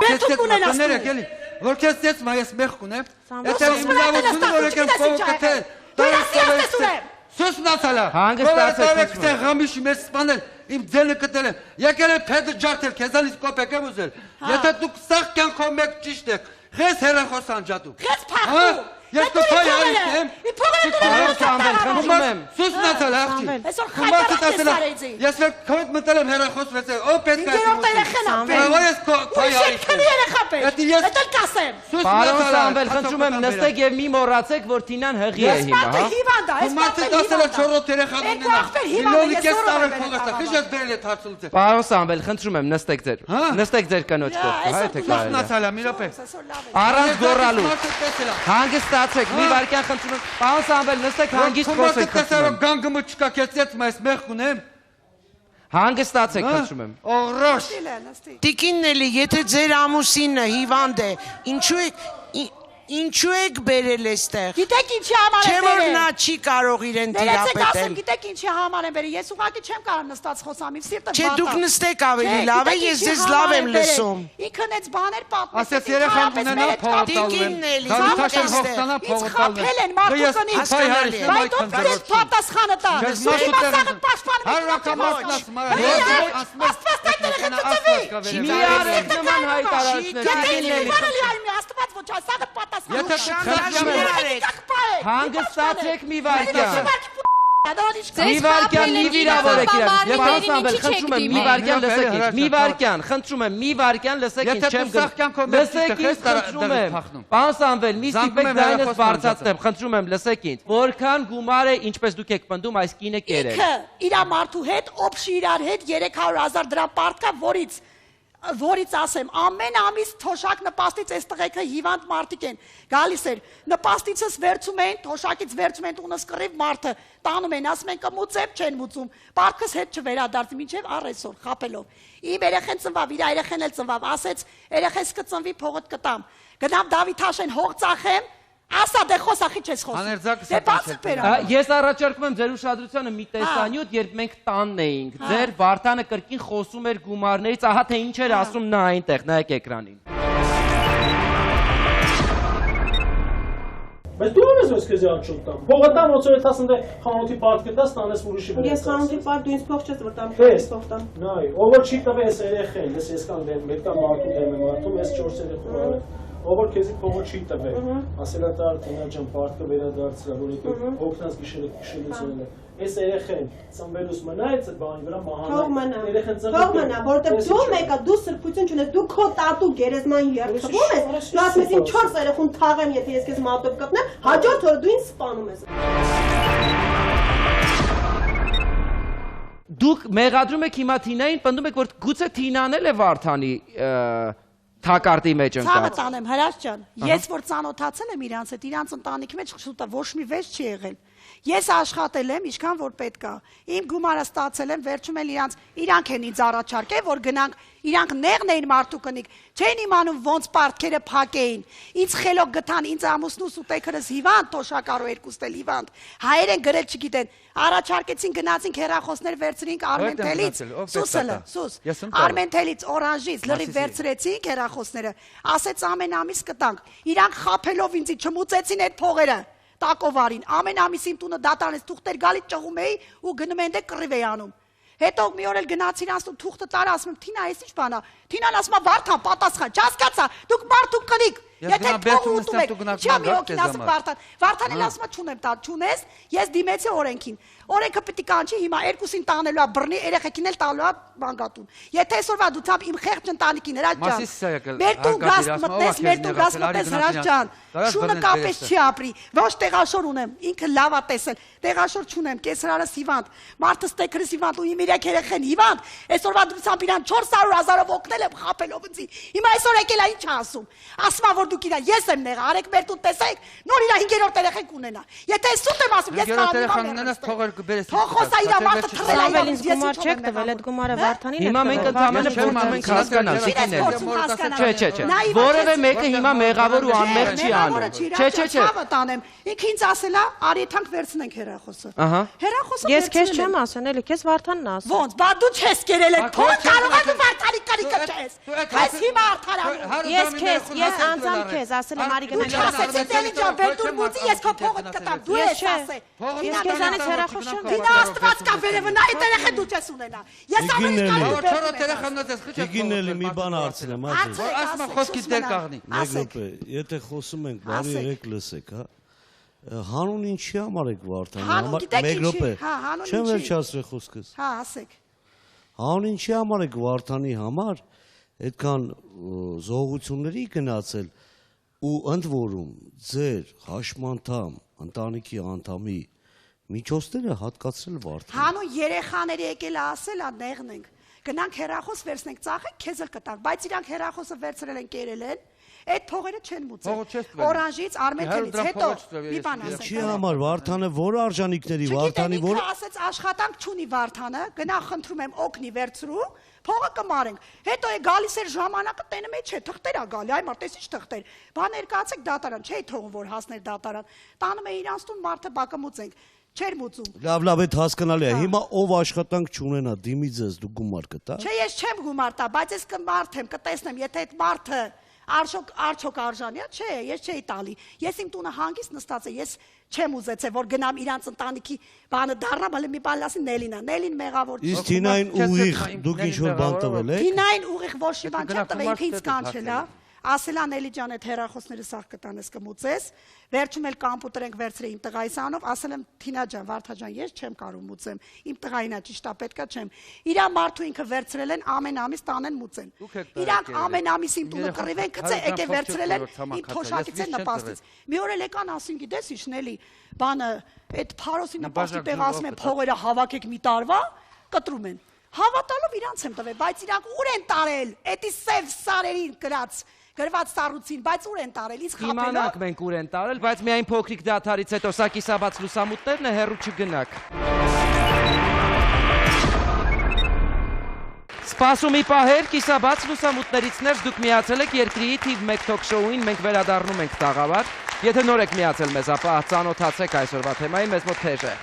բերդը կունենաս։ Որ քեզ դες ես մեղ կունեմ։ Եթե իմ լավությունը որ եկեմ փողոքել։ Սոսնացալա։ Հանգստացեք։ Դե գամիշի մեծ սպանել։ Իմ ձենը կտել եմ։ Եկել եմ փեդը ջարդել, քեզանից կոպեկ եմ ուզել։ Եթե դուք սաղ կյանքո մեկ ճիշտ եք, խես հերախոս անջատու։ Խես փախու։ Ես դու փայ արիքեմ։ Պարոն Սամվել, խնդրում եմ։ Սուսնացալ աղջի։ Այսօր խայտարակ ես ես որ քոդ մտել եմ հերախոս վեցել։ Ո պետք է։ Ինքերորդ երեխան ապրել։ Ո ես փայ արիքեմ։ Երեխա պետք։ Դա կասեմ։ Պարոն Սամվել, խնդրում եմ նստեք եւ մի մոռացեք, որ Թինան հղի է հիմա, հա։ Հիվանդ է, այս մարդը դասել է 4-րդ երեխան ունենա։ Միլիոնի կես տարի փողացա։ Քիչ ես բերել է թարցուց։ Պարոն Սամվել, խնդրում եմ նստեք ձեր։ Նստեք ձեր կնոջ կողքը, հա, թե կարելի է։ Սուսնացալ է, մի րոպե։ Առանց գոռալու։ Հանգստացեք, մի վարքյան խնդրում եմ։ Պարոն Սամվել, նստեք հանգիստ խոսեք խնդրում եմ։ Գանգը մուճկա կեցեց, բայց մեղ կունեմ։ Հանգստացեք խնդրում եմ։ Օղրոշ։ Տիկին Նելի, եթե ձեր ամուսինը հիվանդ է, ինչու եք բերել այստեղ։ Գիտեք ինչի համար Չէ եմ որ բերել։ նա չի կարող իրեն Ասեմ, տիրապետել։ գիտեք ինչի համար եմ բերել։ Ես ուղղակի չեմ կարող նստած խոսամ, իմ սիրտը Չէ, դուք նստեք ավելի լավ է, ես ձեզ լավ եմ լսում։ Ինքն էս բաներ պատմում։ Ասես երեխան ունենա Տիկին Նելի, Թաշեն հողտանա Ինձ խափել են մարդուսնի։ հասկանալի է։ Բայց ո՞նց ես պատասխանը տա։ Իմաստանը պաշտպանում։ Մի արեք նման հայտարարություններ, Տիկին Նելի։ Աստված ոչ ասա պատասխանը։ Հանգստացեք մի վարքյան։ Մի վարքյան մի վիրավորեք իրար։ Եվ պարոն Սամվել, խնդրում եմ մի վարքյան լսեք ինձ։ Մի վարքյան, խնդրում եմ մի վարքյան լսեք ինձ, չեմ գնում։ Լսեք ինձ, խնդրում եմ։ Պարոն Սամվել, մի ստիպեք ձայնս բարձրացնեմ, խնդրում եմ, լսեք ինձ։ Որքան գումար է, ինչպես դուք եք պնդում, այս կինը կերել։ Ինքը իր մարդու հետ օբշի իրար հետ 300,000 դրամ պարտքա, որից որից ասեմ, ամեն ամիս թոշակ նպաստից այս տղեկը հիվանդ մարդիկ են գալիս էր, նպաստիցս վերցում էին, թոշակից վերցում են տունս կռիվ մարդը, տանում են, ասում են կմուծեմ, չեն մուծում, պարտքս հետ չվերադարձի, մինչև առեսօր, խապելով, իմ երեխեն ծնվավ, իր երեխեն էլ ծնվավ, ասեց, երեխես կծնվի, փողդ կտամ, գնամ Դավիթ Հաշեն հող ծախեմ, ասա դե խոսախի չես խոսում, դե բացը բերա։ Ես առաջարկում եմ ձեր ուշադրությանը մի տեսանյութ, երբ մենք տանն էինք, ձեր Վարդանը կրկին խոսում էր գումարներից, ահա թե ինչ էր ասում նա այնտեղ, նայեք էկրանին։ Բայց դու ոնց ես քեզ աչոտ տամ։ Փողտամ ոնց որ ասեն դե խանութի պարտ կտաս տանես ուրիշի վրա։ Ես խանութի պարտ դու ինձ փող չես վտամ, ես փող տամ։ Նայ, ով որ չի տվել ես երեխեն, ես կան դեմ, մեկ կա մարդու դեմ եմ մարդում, ես 4 երեխա։ Ով որ քեզի փողը չի տվել, ասելա տար տնա ջան պարտքը վերադարձրա, որ եկեք օգնած գիշերից ելնե։ Այս երեխեն ծնվելուց մնայց այդ բանի վրա մահանա։ Երեխեն Թող մնա, որովհետև դու մեկը դու սրբություն չունես, դու քո տատու գերեզման երթվում ես, դու ասում ես իմ 4 երեխուն թաղեմ, եթե ես քեզ մատով կտնեմ, հաջորդ օրը դու ինձ սպանում ես։ Դուք մեղադրում եք հիմա Թինային, պնդում եք, որ գուցե Թինան էլ է Վարդանի թակարդի մեջ ընկած։ Ցավը տանեմ, Հրաչ ջան, ես որ ծանոթացել եմ իրանց հետ, իրանց ընտանիքի մեջ շուտը ոչ մի վեճ չի եղել։ Ես աշխատել եմ, ինչքան որ պետք է։ Իմ գումարը ստացել եմ, վերջում էլ իրանք են ինձ առաջարկել, որ գնանք, իրանք նեղն էին մարդուկնիկ, չէին իմանում ոնց պարտքերը փակեին։ Ինձ խելոք գտան, ինձ ամուսնուս ու տեքրս հիվանդ, թոշակարու երկուստ էլ հիվանդ։ Հայեր են գրել չգիտեն։ Առաջարկեցին գնացինք հեռախոսներ վերցրինք Արմենտելից, Արմենտելից, Օրանժից, լրիվ վերցրեցինք հեռախոսները։ Ասեց ամեն ամիս կտանք։ Իրանք խափելով ինձ չմուծեցին այդ փողերը։ Տակովարին, ամեն ամիս իմ տունը դատարանից թուղթեր գալիս ճղում էի ու գնում են դե կռիվ էի անում։ Հետո մի օր էլ գնացին ասում թուղթը տարա, ասում եմ Թինա, այս ինչ բան է։ Թինան ասում է Վարդան պատասխան, չհասկացա, դուք մարդու կնիկ։ Եթե փող ուտում եք, չի մի օքին ասում Վարդան։ Վարդան էլ ասում է չունեմ տալ, չունես, ես դիմեցի օրենքին։ Օրենքը պետք է կանչի հիմա երկուսին տանելու է բռնի, երեխեքին էլ տալու է բանկատուն։ Եթե այսօրվա դու ցավ իմ խեղճ ընտանիքին Հրաչ ջան։ Մեր տուն գազ մտնես, մեր տուն գազ մտնես Հրաչ ջան։ Շունը կապես չի ապրի։ Ոչ տեղաշոր ունեմ, ինքը լավ է տեսել։ Տեղաշոր չունեմ, կեսրարս հիվանդ, մարդս տեքրս հիվանդ ու իմ երեք երեխեն հիվանդ։ Այսօրվա դու ցավ իրան 400,000-ով օգնել եմ խապելով ինձ։ Հիմա այսօր եկել է ինչ ասում։ Ասում է որ դուք իրա ես եմ նեղա, արեք մեր տուն տեսեք, նոր իրա 5-րդ երեխեք ունենա։ Եթե սուտ եմ ասում, ես կարող Թողոսա իրա մարդը թռել է ինձ գումար չեք տվել, այդ գումարը Վարդանին է։ Հիմա մենք ընդհանրապես փորձում ենք հասկանալ։ Չէ։ Որևէ մեկը հիմա մեղավոր ու անմեղ չի անում։ Չէ։ Ցավը տանեմ։ Ինքը ինձ ասել է, արի թանք վերցնենք հեռախոսը։ Հեռախոսը ես քեզ չեմ ասեն, էլի քեզ Վարդանն է ասում։ Ոնց, բա դու չես կերել այդ փող կարող ես Վարդանի կարիքը չես։ Քեզ հիմա արդարանում։ Ես անձամբ քեզ ասել եմ արի գնանք։ Ասեցի դելի ջան, վերդուր մուծի, ես քո փողը կտամ։ Դու ես ասել։ Ես քեզանից հեռախոս չեմ։ Դինա աստված կա վերևը, նա այդ երեխեն դու չես ունենա։ Ես Իգինել մի բան հարցնեմ, ասում եմ խոսքի դեր կաղնի։ Մեկ րոպե, եթե խոսում ենք, բարի եղեք լսեք, հա։ Հանուն ինչի համար եք Վարդանի համար։ Մեկ րոպե։ Չեմ վերջացրել խոսքս։ Հա, ասեք։ Հանուն ինչի համար եք Վարդանի համար այդքան զողությունների գնացել ու ընդ որում ձեր հաշմանդամ, ընտանիքի անդամի միջոցները հատկացրել Վարդան։ Հանուն երեխաների եկել է ասել, նեղն ենք։ Գնանք հեռախոս վերցնենք, ծախենք, քեզ էլ կտանք, բայց իրանք հեռախոսը վերցրել են, կերել են, այդ փողերը չեն մուծել։ Օրանժից, Արմենտելից, հետո մի բան ասեմ։ Ինչի համար Վարդանը որ արժանինքների Վարդանի որ Չգիտեմ, ասեց աշխատանք չունի Վարդանը, գնա խնդրում եմ օգնի վերցրու, փողը կմարենք։ Հետո է գալիս էր ժամանակը տենում է, չէ, թղթեր է գալի, այ մարդ, ինչ թղթեր։ Բա ներկայացեք դատարան, չէ, թողում որ հասներ դատարան։ Տանում է իրանց տուն մարդը բակը մուծենք։ Չէր մուծում։ Լավ, այդ հասկանալի է։ Հիմա ով աշխատանք չունենա, դիմի ձեզ դու գումար կտա։ Չէ, ես չեմ գումար տա, բայց ես կմարթեմ, կտեսնեմ, եթե այդ մարդը Արչոք արժանիա, չէ, ես չէի տալի։ Ես իմ տունը հանգիստ նստած է, ես չեմ ուզեցել, որ գնամ իրանց ընտանիքի բանը դառնամ, հələ մի բան ասի Նելին մեղավոր չի։ Իսկ Թինային ուղիղ դուք ինչ որ բան տվել եք։ Թինային ուղիղ ոչ մի բան չեմ տվել, ինքը ինձ կանչել է։ Ասելա Նելի ջան, այդ հեռախոսները սաղ կտանես կմուծես, վերջում էլ կամպյուտեր ենք վերցրել իմ տղայիս անով, ասել եմ Թինա ջան, Վարդա ջան, ես չեմ կարող մուծեմ, իմ տղային է ճիշտ է, պետքա չեմ։ Իրա մարդու ինքը վերցրել են ամեն ամիս տանեն մուծեն։ Իրանք ամեն ամիս իմ տունը կռիվ են գցե, եկե վերցրել են իմ թոշակից են նպաստից։ Մի օր էլ եկան ասին, գիտես ինչ Նելի, բանը այդ Փարոսի նպաստի տեղ ասում են փողերը հավաքեք մի տարվա, կտրում են։ Հավատալով իրանց եմ տվել, բայց իրանք ուր են տարել, էդի սև սարերին գրված սառույցին, բայց ուր են տարել, ինձ խաբելով։ Իմանանք մենք ուր են տարել, բայց միայն փոքրիկ դադարից հետո սա կիսաբաց լուսամուտներն է, հեռու չգնաք։ Սպասումի պահեր, կիսաբաց լուսամուտներից ներս դուք միացել եք երկրի թիվ 1 թոք-շոուին, մենք վերադառնում ենք տաղավար։ Եթե նոր եք միացել մեզ, ապա ծանոթացեք այսօրվա թեմային, մեզ մոտ թեժ է։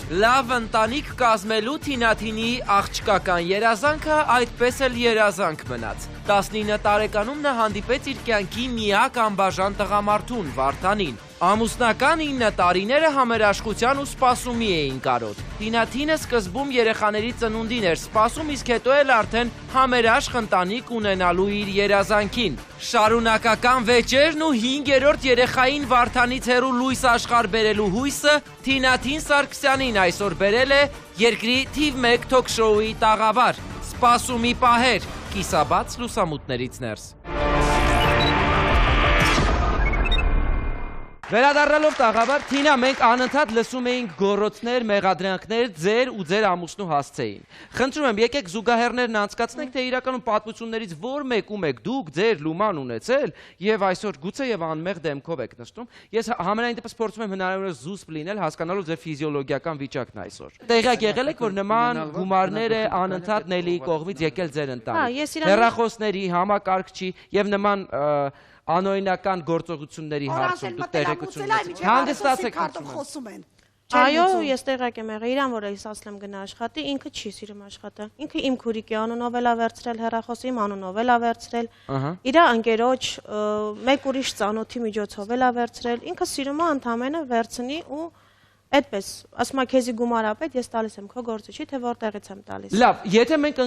Լավ ընտանիք կազմելու Թինաթինի աղջկական երազանքը այդպես էլ երազանք մնաց։ 19 տարեկանում նա հանդիպեց իր կյանքի միակ անբաժան տղամարդուն՝ Վարդանին։ Ամուսնական 9 տարիները համերաշխության ու սպասումի էին կարոտ։ Թինաթինը սկզբում երեխաների ծնունդին էր սպասում, իսկ հետո էլ արդեն համերաշխ ընտանիք ունենալու իր երազանքին։ Շարունակական վեճերն ու 5-րդ երեխային Վարդանից հեռու լույս աշխարհ բերելու հույսը Թինաթին Սարգսյանին այսօր բերել է երկրի թիվ 1 թոք-շոուի տաղավար։ Սպասումի պահեր, կիսաբաց լուսամուտներից ներս։ Վերադառնալով տաղավար, Թինա, մենք անընդհատ լսում էինք գոռոցներ, մեղադրանքներ ձեր ու ձեր ամուսնու հասցեին։ Խնդրում եմ, եկեք զուգահեռներն անցկացնենք, թե իրականում պատմություններից որ մեկում եք դուք ձեր լուման ունեցել եւ այսօր գուցե եւ անմեղ դեմքով եք նստում։ Ես համենայն դեպս փորձում եմ հնարավորինս զուսպ լինել, հասկանալով ձեր ֆիզիոլոգիական վիճակն այսօր։ Տեղյակ եղել եք, որ նման գումարներ է անընդհատ Նելիի կողմից եկել ձեր ընտանիք։ Հեռախոսների, համակարգչի եւ նման անօրինական գործողությունների հարցում դուք տեղեկություններ հանգստացեք խոսում են։ Այո, ես տեղյակ եմ եղել, իրան որ ես ասլեմ գնա աշխատի, ինքը չի սիրում աշխատել։ Ինքը իմ քուրիկի անունով էլ ա վերցրել հեռախոսը, իմ անունով էլ ա վերցրել։ Իր ընկերոջ մեկ ուրիշ ծանոթի միջոցով էլ ա վերցրել։ Ինքը սիրում է ընդամենը վերցնի ու այդպես, ասում եմ քեզի գումար ապետ, ես տալիս եմ քո գործը, չի թե որտեղից եմ տալիս։ Լավ, եթե մենք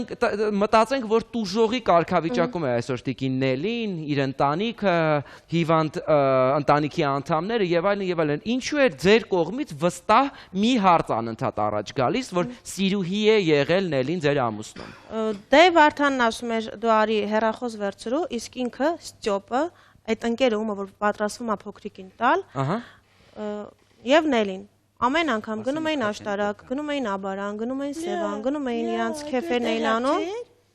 մտածենք, որ տուժողի կարգավիճակում է այսօր տիկին Նելին, իր ընտանիքը, հիվանդ ընտանիքի անդամները եւ այլն, ինչու է ձեր կողմից վստահ մի հարց անընդհատ առաջ գալիս, որ սիրուհի է եղել Նելին ձեր ամուսնուն։ Դե Վարդանն ասում էր դու արի հեռախոս վերցրու, իսկ ինքը Ստյոպը, այդ ընկերը, ումը որ պատրաստվում է փոքրիկին տալ, եւ Նելին ամեն անգամ գնում էին աշտարակ, գնում էին Աբարան, գնում էին Սևան, գնում էին իրանց քեֆերն էին անում։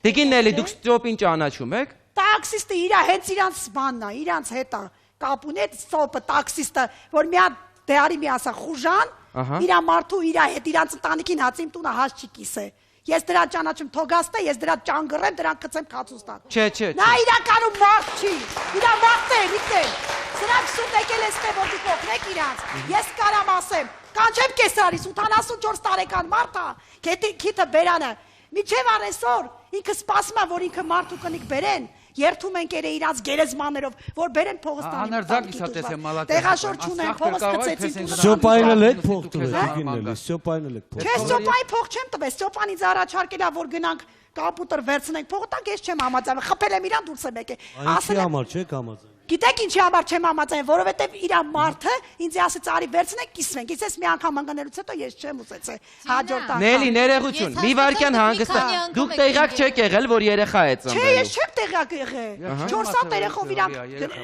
Տիկին Նելի, դուք Ստյոպին ճանաչում եք։ Տաքսիստը իրա հենց իրանց բանն է, իրանց հետ է կապ ունի Ստյոպը տաքսիստը, որ մի հատ դեարի մի ասա խուժան, իրա մարդու իրա հետ իրանց ընտանիքին հացիմ տունը հաց չի կիսե։ Ես դրա ճանաչում թոգաստը, ես դրա ճանգռեմ, դրանք գցեմ քացուստան։ Չէ։ Նա իրականում մարդ չի։ Իրա մարդն է, իքեն։ Սրանք սուտ եկել է ստե որ դուք օգնեք իրանց։ Ես կարամ ասեմ, կանչեմ կեսարիս 84 տարեկան մարդ է, քիթը բերանը։ Միջև առեսօր ինքը սպասում է, որ ինքը մարդու կնիկ բերեն։ Երթում են կերը իրանց գերեզմաներով, որ բերեն փողստանի։ Տեղաշոր չունեն, փողս գցեցին։ Ստյոպային էլ եք փող տվել, տիկին Նելի, Ստյոպային էլ եք փող։ Չէ, Ստյոպայի փող չեմ տվել, Ստյոպան ինձ առաջարկել է, որ գնանք կապուտր վերցնենք փողը, տանք ես չեմ համաձայնվել, խփել եմ իրան դուրս եմ եկել։ Այսի համար չեք համաձայնվել։ Գիտեք ինչի համար չեմ համաձայնվել, որովհետև իր մարդը ինձ ասեց արի վերցնենք կիսվենք։ Իսկ ես մի անգամ ընկնելուց հետո ես չեմ ուզեցել հաջորդ անգամ։ Նելի, ներողություն, մի վարքյան հանգստա։ Դուք տեղյակ չեք եղել, որ երեխա է ծնվել։ Չէ, ես չեմ տեղյակ եղել։ 4 հատ երեխով իրանք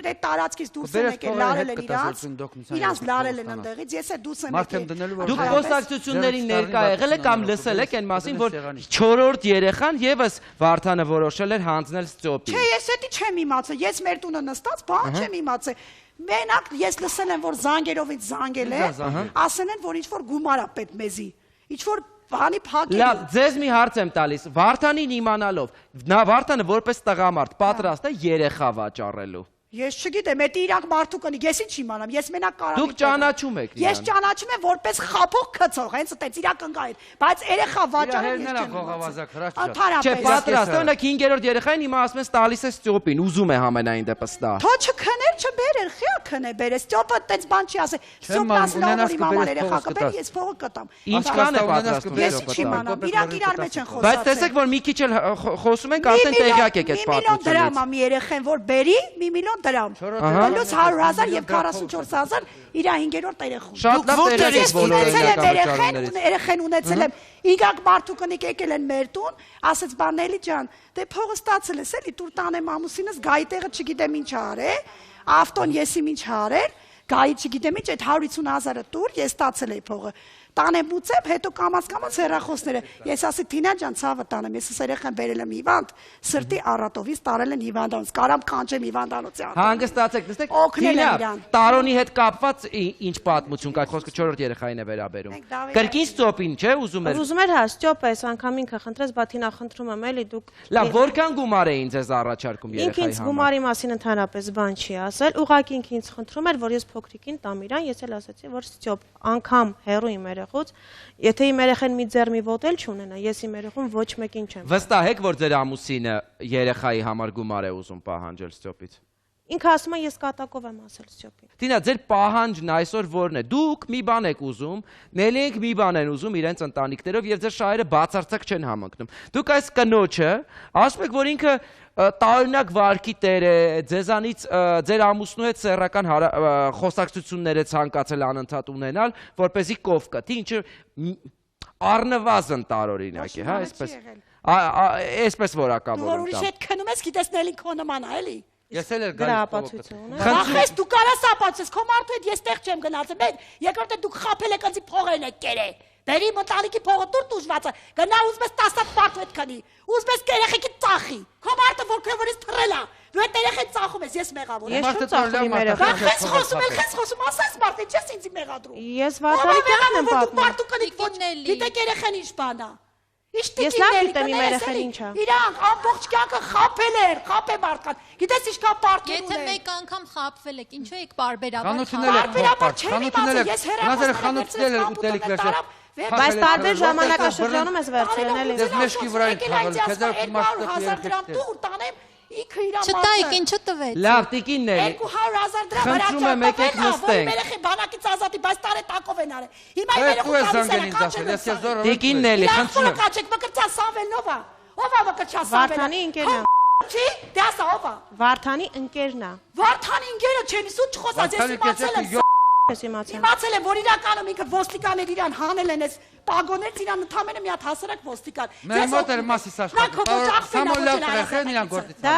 այդ տարածքից դուրս են եկել, լարել են իրանց լարել են ընդեղից, ես էլ դուրս եմ եկել։ Դուք խոսակցություններին ներկա եղել եք կամ լսել եք այն մասին, որ 4-րդ երեխան եւս Վարդանը որոշել էր հանձնել Ստյոպին։ Չէ, ես դա չեմ իմացել, ես մեր տունը նստած բան չեմ իմացել։ Մենակ ես լսել եմ, որ զանգերով ինձ զանգել է, ասել են, որ ինչ-որ գումար է պետք մեզի, ինչ-որ բանի փակել։ Լավ, ձեզ մի հարց եմ տալիս, Վարդանին իմանալով, Վարդանը որպես տղամարդ պատրաստ է երեխա վաճառելու։ Ես չգիտեմ, դա իրանք մարդու կնիկ, ես ինչ իմանամ, ես մենակ կարամ։ Դուք ճանաչում եք իրան։ Ես ճանաչում եմ որպես խափող քծող, հենց այդպես իրական գայր, բայց երեխա վաճառել ես չեմ։ Չէ, պատրաստ, օրինակ 5-րդ երեխային հիմա ասում ես տալիս է Ստյոպին, ուզում է համենայն դեպս տա։ Թո չքներ, չբերեր, խիա քնե բերես, Ստյոպը այդպես բան չի ասել։ Ստյոպն ասել է, որ իմ համար երեխա կբեր, ես փողը կտամ։ Ինչքան է պատրաստում։ Ես չիմանամ, իրանք իրար մեջ են խոսացել։ Բայց տեսեք, որ մի քիչ էլ խոսում ենք, արդեն տեղյակ եք այդ պատմությունից։ 1 միլիոն դրամ է մի երեխեն, որ բերի, 1 միլիոն դրամ։ Պլյուս 100,000 եւ 44,000 իր 5-րդ երեխուն։ Շատ լավ տեղից երեխեն ունեցել եմ 5 մարդու կնիկ եկել են մեր տուն, ասեց բանելի ջան, դե փողը ստացել ես էլի, տուր տանեմ ամուսինս, գայի տեղը չգիտեմ ինչ արել, ավտոն եսիմ ինչ արել, գայի չգիտեմ ինչ, այդ 150,000-ը տուր, ես ստացել էի փողը։ տանեմ ուծեմ, հետո կամաց հեռախոսները։ Ես ասի Թինա ջան, ցավը տանեմ, ես երեխան բերել եմ հիվանդ, սրտի առատովից տարել են հիվանդանոց, կարամ կանչեմ հիվանդանոցի։ Հանգստացեք, նստեք։ Թինա, Տարոնի հետ կապված ինչ պատմություն կա, խոսքը 4-րդ երեխային է վերաբերում։ Կրկին ստոպին, չէ, ուզում էր։ Ուզում էր հա, ստոպ էս անգամ ինքը խնդրեց, բա Թինա խնդրում եմ, էլի դուք։ Լավ, որքան գումար էին ձեզ առաջարկում երեխայի համար։ Ինքնից գումարի մասին ընդհանրապես բան չի ասել, ուղղակի ինքնից խնդրում էր, որ ես փոքրիկին տամ իրան, ես էլ ասացի, որ ստոպ, անգամ հեռու իմ երեխուց, եթե իմ երեխան մի ձեռ մի ոտել չունենա, ես իմ երեխուն ոչ մեկին չեմ։ Վստահ եք, որ ձեր ամուսինը երեխայի համար գումար է ուզում պահանջել ստոպից։ Ինքը ասում է ես կատակով եմ ասել ստոպին։ Տինա, ձեր պահանջն այսօր որն է։ Դուք մի բան եք ուզում, Նելիենք մի բան են ուզում իրենց ընտանիքներով եւ ձեր շահերը բացարձակ չեն համընկնում։ Դուք այս կնոջը ասում եք, որ ինքը տարօրինակ վարքի տեր է, ձեզանից ձեր ամուսնու հետ սեռական խոսակցություններ է ցանկացել անընդհատ ունենալ, որպեսզի կով կտի, ինչը առնվազն տարօրինակ է, հա, այսպես որակավորում։ Դու որ ուրիշ հետ քնում ես, գիտես Նելին քո նման է, էլի։ Ես էլ եմ գրապացություն։ Ախես դու կարաս ապացես, քո մարդու հետ ես տեղ չեմ գնացել, երկրորդ դուք խափել եք ինձ փողերն եք կերե։ Բերի մտալիկի փողը դուր դուժված է, գնա ուզպես 10 պարտ հետ քնի, ուզպես երեխեքի ծախի։ Քո մարդը որքեվորից թռել է, դու այդ երեխեն ծախում ես, ես մեղավոր եմ։ Ես չեմ ծախում իմ երեխան։ Խես խոսում, ասես մարդը, չես ինձ մեղադրում։ Ես Վարդանի տեղն եմ պատմում։ Մարդու կնիկ ոչ, գիտեք երեխեն ինչ բան է։ Ես լավ գիտեմ իմ երեխան ինչ է։ Իրանք ամբողջ կյանքը խափել էր, խափե մարդկան։ Գիտես ինչքան պարտքեր ունեն։ Եթե մեկ անգամ խափվել եք, ինչու եք բարբերաբար խափել։ Բայց տարբեր ժամանակաշրջանում ես վերցրել էլի։ Դες մեջքի վրա են թաղել, քեզ մարդը դրամ դուր տանեմ, ինքը իր Չտայեք, ինչը տվեց։ Լավ, տիկիններ։ 200,000 դրամ Խնդրում եմ եկեք նստենք։ Երեխի բանակից ազատի, բայց տարե տակով են արել։ Հիմա երեխու Տիկիններ, խնդրում եմ։ Կաչեք մկրտյա Սամվելնովա։ Ո՞վ է մկրտյա Վարդանի ընկերն է։ Չի, դե ասա ո՞վ է։ Վարդանի ընկերն է։ Վարդանի ընկերը չեմ, սուտ չխոսած, ես իմացել եմ։ Իմացել եմ, որ իրականում ինքը ոստիկաններ իրան հանել են այս պագոներից իրան ընդամենը մի հատ հասարակ ոստիկան։ Մեր մոտ էր Մասիս աշխատում։ Սամոլավ տղեն իրան գործից։ Դա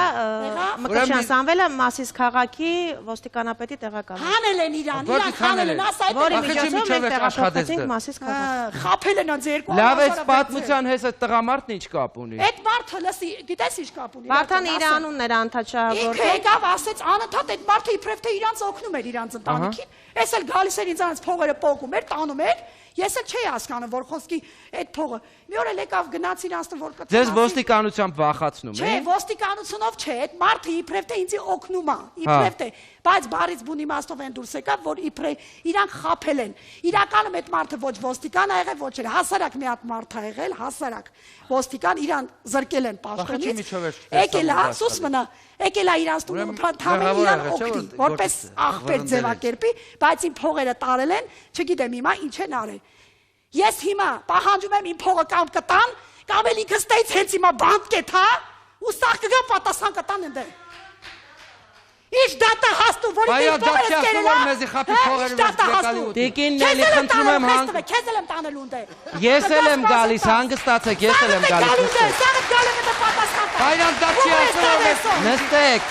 Մկրտչյան Սամվելը Մասիս քաղաքի ոստիկանապետի տեղակալ է։ Հանել են իրան հանել են, ասա այդ որի միջոցով մենք տեղափոխեցինք Մասիս քաղաք։ Խափել են անց երկու։ Լավ, այս պատմության հետ այդ տղամարդն ինչ կապ ունի։ Այդ մարդը լսի, գիտես ինչ կապ ունի։ Վարդան իր անունն էր անդադ շահագործել։ Ինքը եկավ ասեց անընդհատ այդ մարդը իբրև թե իրանց օգնում էր իրանց ընտանիքին։ Ես էլ գալիս էր ինձանց փողերը պոկում էր, տանում էր։ Ես էլ չէի հասկանում, որ խոսքի այդ փողը։ Մի օր էլ եկավ գնաց իրանց որ կտա։ Ձեզ ոստիկանությամբ վախացնում է։ Չէ, ոստիկանությունով չէ, այդ մարդը իբրև թե ինձ օգնում է, իբրև թե, բայց բարից բուն իմաստով են դուրս եկավ, որ իբրև իրանք խափել են։ Իրականում այդ մարդը ոչ ոստիկան ա եղել, ոչ էլ հասարակ մի հատ մարդ ա եղել, հասարակ ոստիկան իրան զրկել են պաշտոնից։ Եկել է, սուս մնա, եկել է իրանց տունը թամել իրան օգնի, որպես աղբեր ձևակերպի, բայց իմ փողերը տարել են, չգիտեմ հիմա ինչ են արել։ Ես հիմա պահանջում եմ իմ փողը կամ կտան, կամ էլ ինքը ստեյց հենց հիմա բանտ կեթա, ու սաղ կգա պատասխան կտան ընդե։ Ինչ դատա հաստու, որի դեր փողերը կերել է, մեզի խապի փողերը եկալի ուտի։ Տիկինների խնդրում եմ քեզ էլ եմ տանել ունդե։ Ես էլ եմ գալիս, հանգստացեք, ես էլ եմ գալիս։ Սաղդ գալը մետը պատասխան կա։ Բայրան դաչի ասում Նստեք։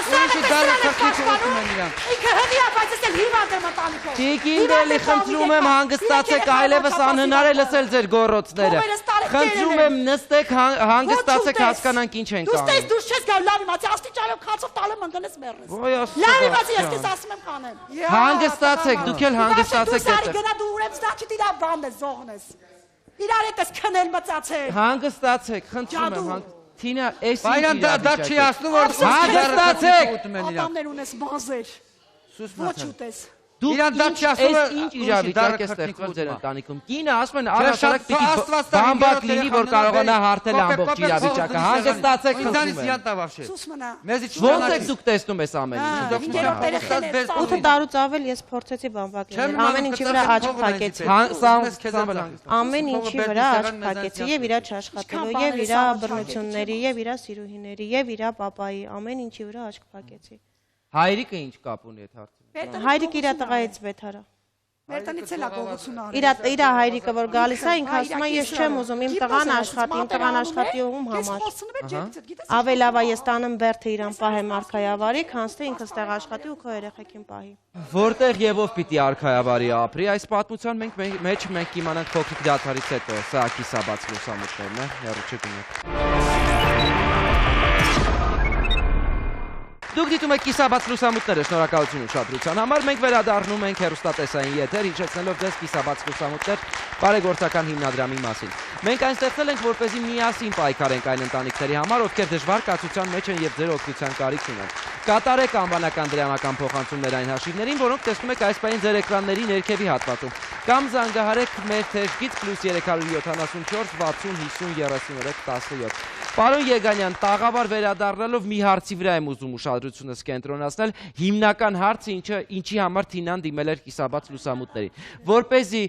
Ուրիշի դարը խրտիչ ուտում են իրան։ Ինքը հնի է, բայց ես էլ հիվանդ եմ ընտանիքով։ Տիկինների խնդրում եմ հանգստացեք, այլևս անհնար է լսել ձեր գոռոցները։ Խնդրում եմ նստեք, հանգստացեք, հասկանանք ինչ են կանում։ Դու ստես դուրս չես գալ, լավ իմացի, աստիճանով քացով տալեմ ընկնես մեռնես։ Լավ իմացի, ես քեզ ասում եմ կանեմ։ Հանգստացեք, դուք էլ հանգստացեք այդտեղ։ Դու գնա դու ուրեմն ստաչի դիրա բանդ ես զողնես։ Իրար հետ ես քնել մծացել։ Հանգստացեք, խնդրում եմ, Թինա, էս ինչ Բայրան դա չի ասում որ հանգստացեք։ Ատամներ ունես բազեր։ Ոչ ուտես։ Իրան դա չի ասում ինչ իրավիճակ է ստեղծվել ձեր ընտանիքում։ Կինը ասում են առհասարակ պիտի բամբակ լինի, որ կարողանա հարթել ամբողջ իրավիճակը։ Հանգստացեք, ինձանից իան տավաշե։ Սուս մնա։ Մեզի ոնց եք դուք տեսնում ես ամեն ինչը։ 8 տարուց ավել ես փորձեցի բամբակ լինել։ Ամեն ինչի վրա աչք փակեցի։ Ամեն ինչի վրա աչք փակեցի եւ իրա չաշխատելու եւ իրա բռնությունների եւ իրա սիրուհիների եւ իրա պապայի ամեն ինչի վրա աչք փակեցի։ Հայրիկը ինչ կապ ունի այդ հարցը։ Հայրիկը իր տղայից վեթարա։ Մեր տնից էլ է գողություն արել։ Իր հայրիկը որ գալիս է, ինքը ասում է ես չեմ ուզում իմ տղան աշխատի ում համար։ Ավելի լավ է ես տանեմ բերդը իրան պահեմ արքայավարի, քան թե ինքս տեղ աշխատի ու քո երեխեքին պահի։ Որտեղ եւ ով պիտի արքայավարի ապրի, այս պատմության մեջ մենք կիմանանք փոքրիկ դադարից հետո, սա կիսաբաց լուսամուտներն է, հեռու չգնաք։ Դուք դիտում եք կիսաբաց լուսամուտները, շնորհակալություն ուշադրության համար, մենք վերադառնում ենք հեռուստատեսային եթեր, հիշեցնելով ձեզ կիսաբաց լուսամուտներ բարեգործական հիմնադրամի մասին։ Մենք այն ստեղծել ենք, որպեսզի միասին պայքարենք այն ընտանիքների համար, ովքեր դժվար կացության մեջ են եւ ձեր օգնության կարիք ունեն։ Կատարեք անվանական դրամական փոխանցումներ այն հաշիվներին, որոնք տեսնում եք այս պահին ձեր էկրանների ներքևի հատվածում, կամ զանգահարեք մեր թեժգից +374 60 50 33 17։ Պարոն Եգանյան, տաղավար վերադառնալով մի հարցի վրա եմ ուզում ուշադրությունս կենտրոնացնել, հիմնական հարցը ինչի համար Թինան դիմել էր կիսաբաց լուսամուտներին, որպեսզի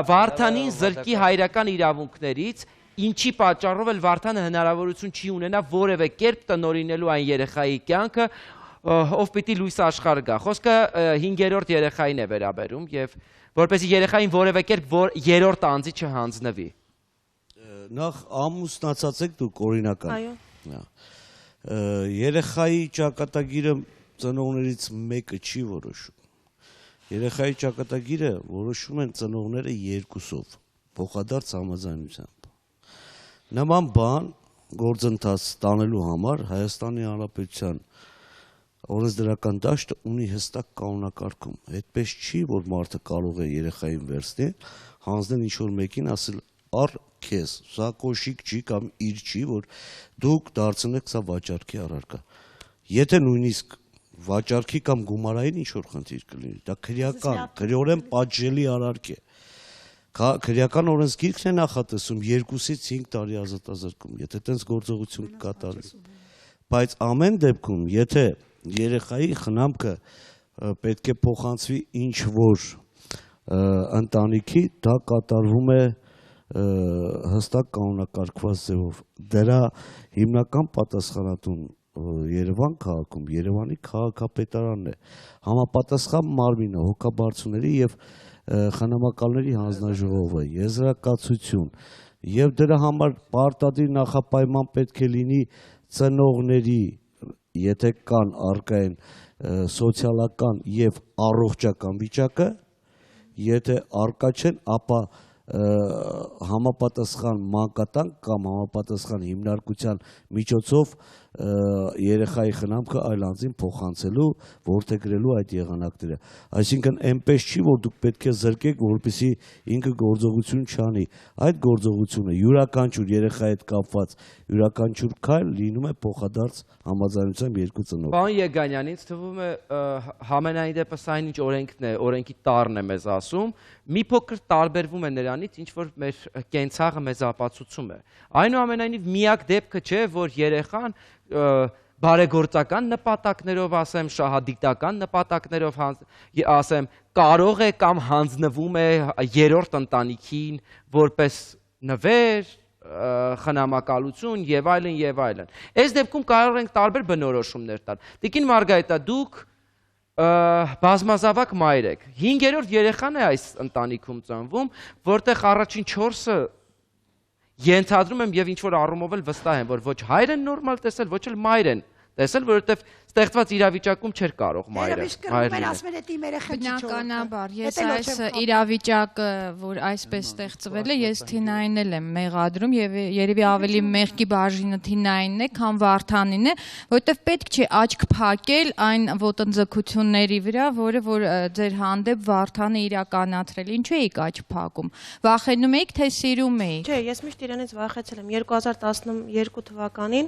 Վարդանին զրկի հայրական իրավունքներից, ինչի պատճառով էլ Վարդանը հնարավորություն չի ունենա որևէ կերպ տնօրինելու այն երեխայի կյանքը, ով պիտի լույս աշխարհ գա։ Խոսքը 5-րդ երեխային է վերաբերում եւ որպեսզի երեխային որևէ կերպ երրորդ անձի չհանձնվի։ Նախ ամուսնացած եք դուք օրինական։ Այո։ Երեխայի ճակատագիրը ծնողներից մեկը չի որոշում։ Երեխայի ճակատագիրը որոշում են ծնողները երկուսով, փոխադարձ համաձայնությամբ։ Նման բան գործընթաց տանելու համար Հայաստանի Հանրապետության օրենսդրական դաշտը ունի հստակ կանոնակարգում։ Այդպես չի, որ մարդը կարող է երեխային վերցնել, հանձնել ինչ-որ մեկին, ասել առ քեզ, սա կոշիկ չի կամ իր չի, որ դուք դարձնեք սա վաճառքի առարկա։ Եթե նույնիսկ վաճառքի կամ գումարային ինչ-որ խնդիր կլինի, դա քրեական, քրեորեն պատժելի արարք է։ Քրեական օրենսգիրքն է նախատեսում 2-ից 5 տարի ազատազրկում, եթե տենց գործողություն կատարվի։ Բայց ամեն դեպքում, եթե երեխայի խնամքը պետք է փոխանցվի ինչ-որ ընտանիքի, դա կատարվում է հստակ կանոնակարգված ձևով։ Դրա հիմնական պատասխանատուն Երևան քաղաքում Երևանի քաղաքապետարանն է, համապատասխան մարմինը, հոգաբարձուների եւ խնամակալների հանձնաժողովը, եզրակացություն, եւ դրա համար պարտադիր նախապայման պետք է լինի ծնողների, եթե կան առկա են սոցիալական եւ առողջական վիճակը, եթե առկա չեն, ապա համապատասխան մանկատանք կամ համապատասխան հիմնարկության միջոցով երեխայի խնամքը այլ անձին փոխանցելու, որդեգրելու այդ եղանակները։ Այսինքն այնպես չի, որ դուք պետք է զրկեք, որպեսզի ինքը գործողություն չանի։ Այդ գործողությունը յուրաքանչյուր երեխայի հետ կապված յուրաքանչյուր քայլ լինում է փոխադարձ համաձայնությամբ երկու ծնող։ Պարոն Եգանյան, ինձ թվում է համենայն դեպս այն ինչ օրենքն է, օրենքի տառն է մեզ ասում, մի փոքր տարբերվում է նրանից, ինչ որ մեր կենցաղը մեզ ապացուցում է։ Այնուամենայնիվ միակ դեպքը չէ, որ երեխան բարեգործական նպատակներով, ասեմ, շահադիտական նպատակներով, ասեմ, կարող է կամ հանձնվում է երրորդ ընտանիքին որպես նվեր, խնամակալություն եւ այլն եւ այլն։ Այս դեպքում կարող ենք տարբեր բնորոշումներ տալ։ Տիկին Մարգարիտա, դուք բազմազավակ մայր եք։ 5-րդ երեխան է այս ընտանիքում ծնվում, որտեղ առաջին 4-ը ենթադրում եմ եւ ինչ որ առումով էլ վստահ եմ, որ ոչ հայր են նորմալ տեսել, ոչ էլ մայր են տեսել, որովհետեւ ստեղծված իրավիճակում չէր կարող մայրը։ Բնականաբար, ես այս իրավիճակը, որ այսպես ստեղծվել է, ես Թինային էլ եմ մեղադրում եւ երևի ավելի մեղքի բաժինը Թինայինն է, քան Վարդանին է, որովհետեւ պետք չէ աչք փակել այն ոտնձգությունների վրա, որ ձեր հանդեպ Վարդանը իրականացրել։ Ինչու էիք աչք փակում։ Վախենում էիք, թե սիրում էիք։ Չէ, ես միշտ իրենից վախեցել եմ 2012 թվականին,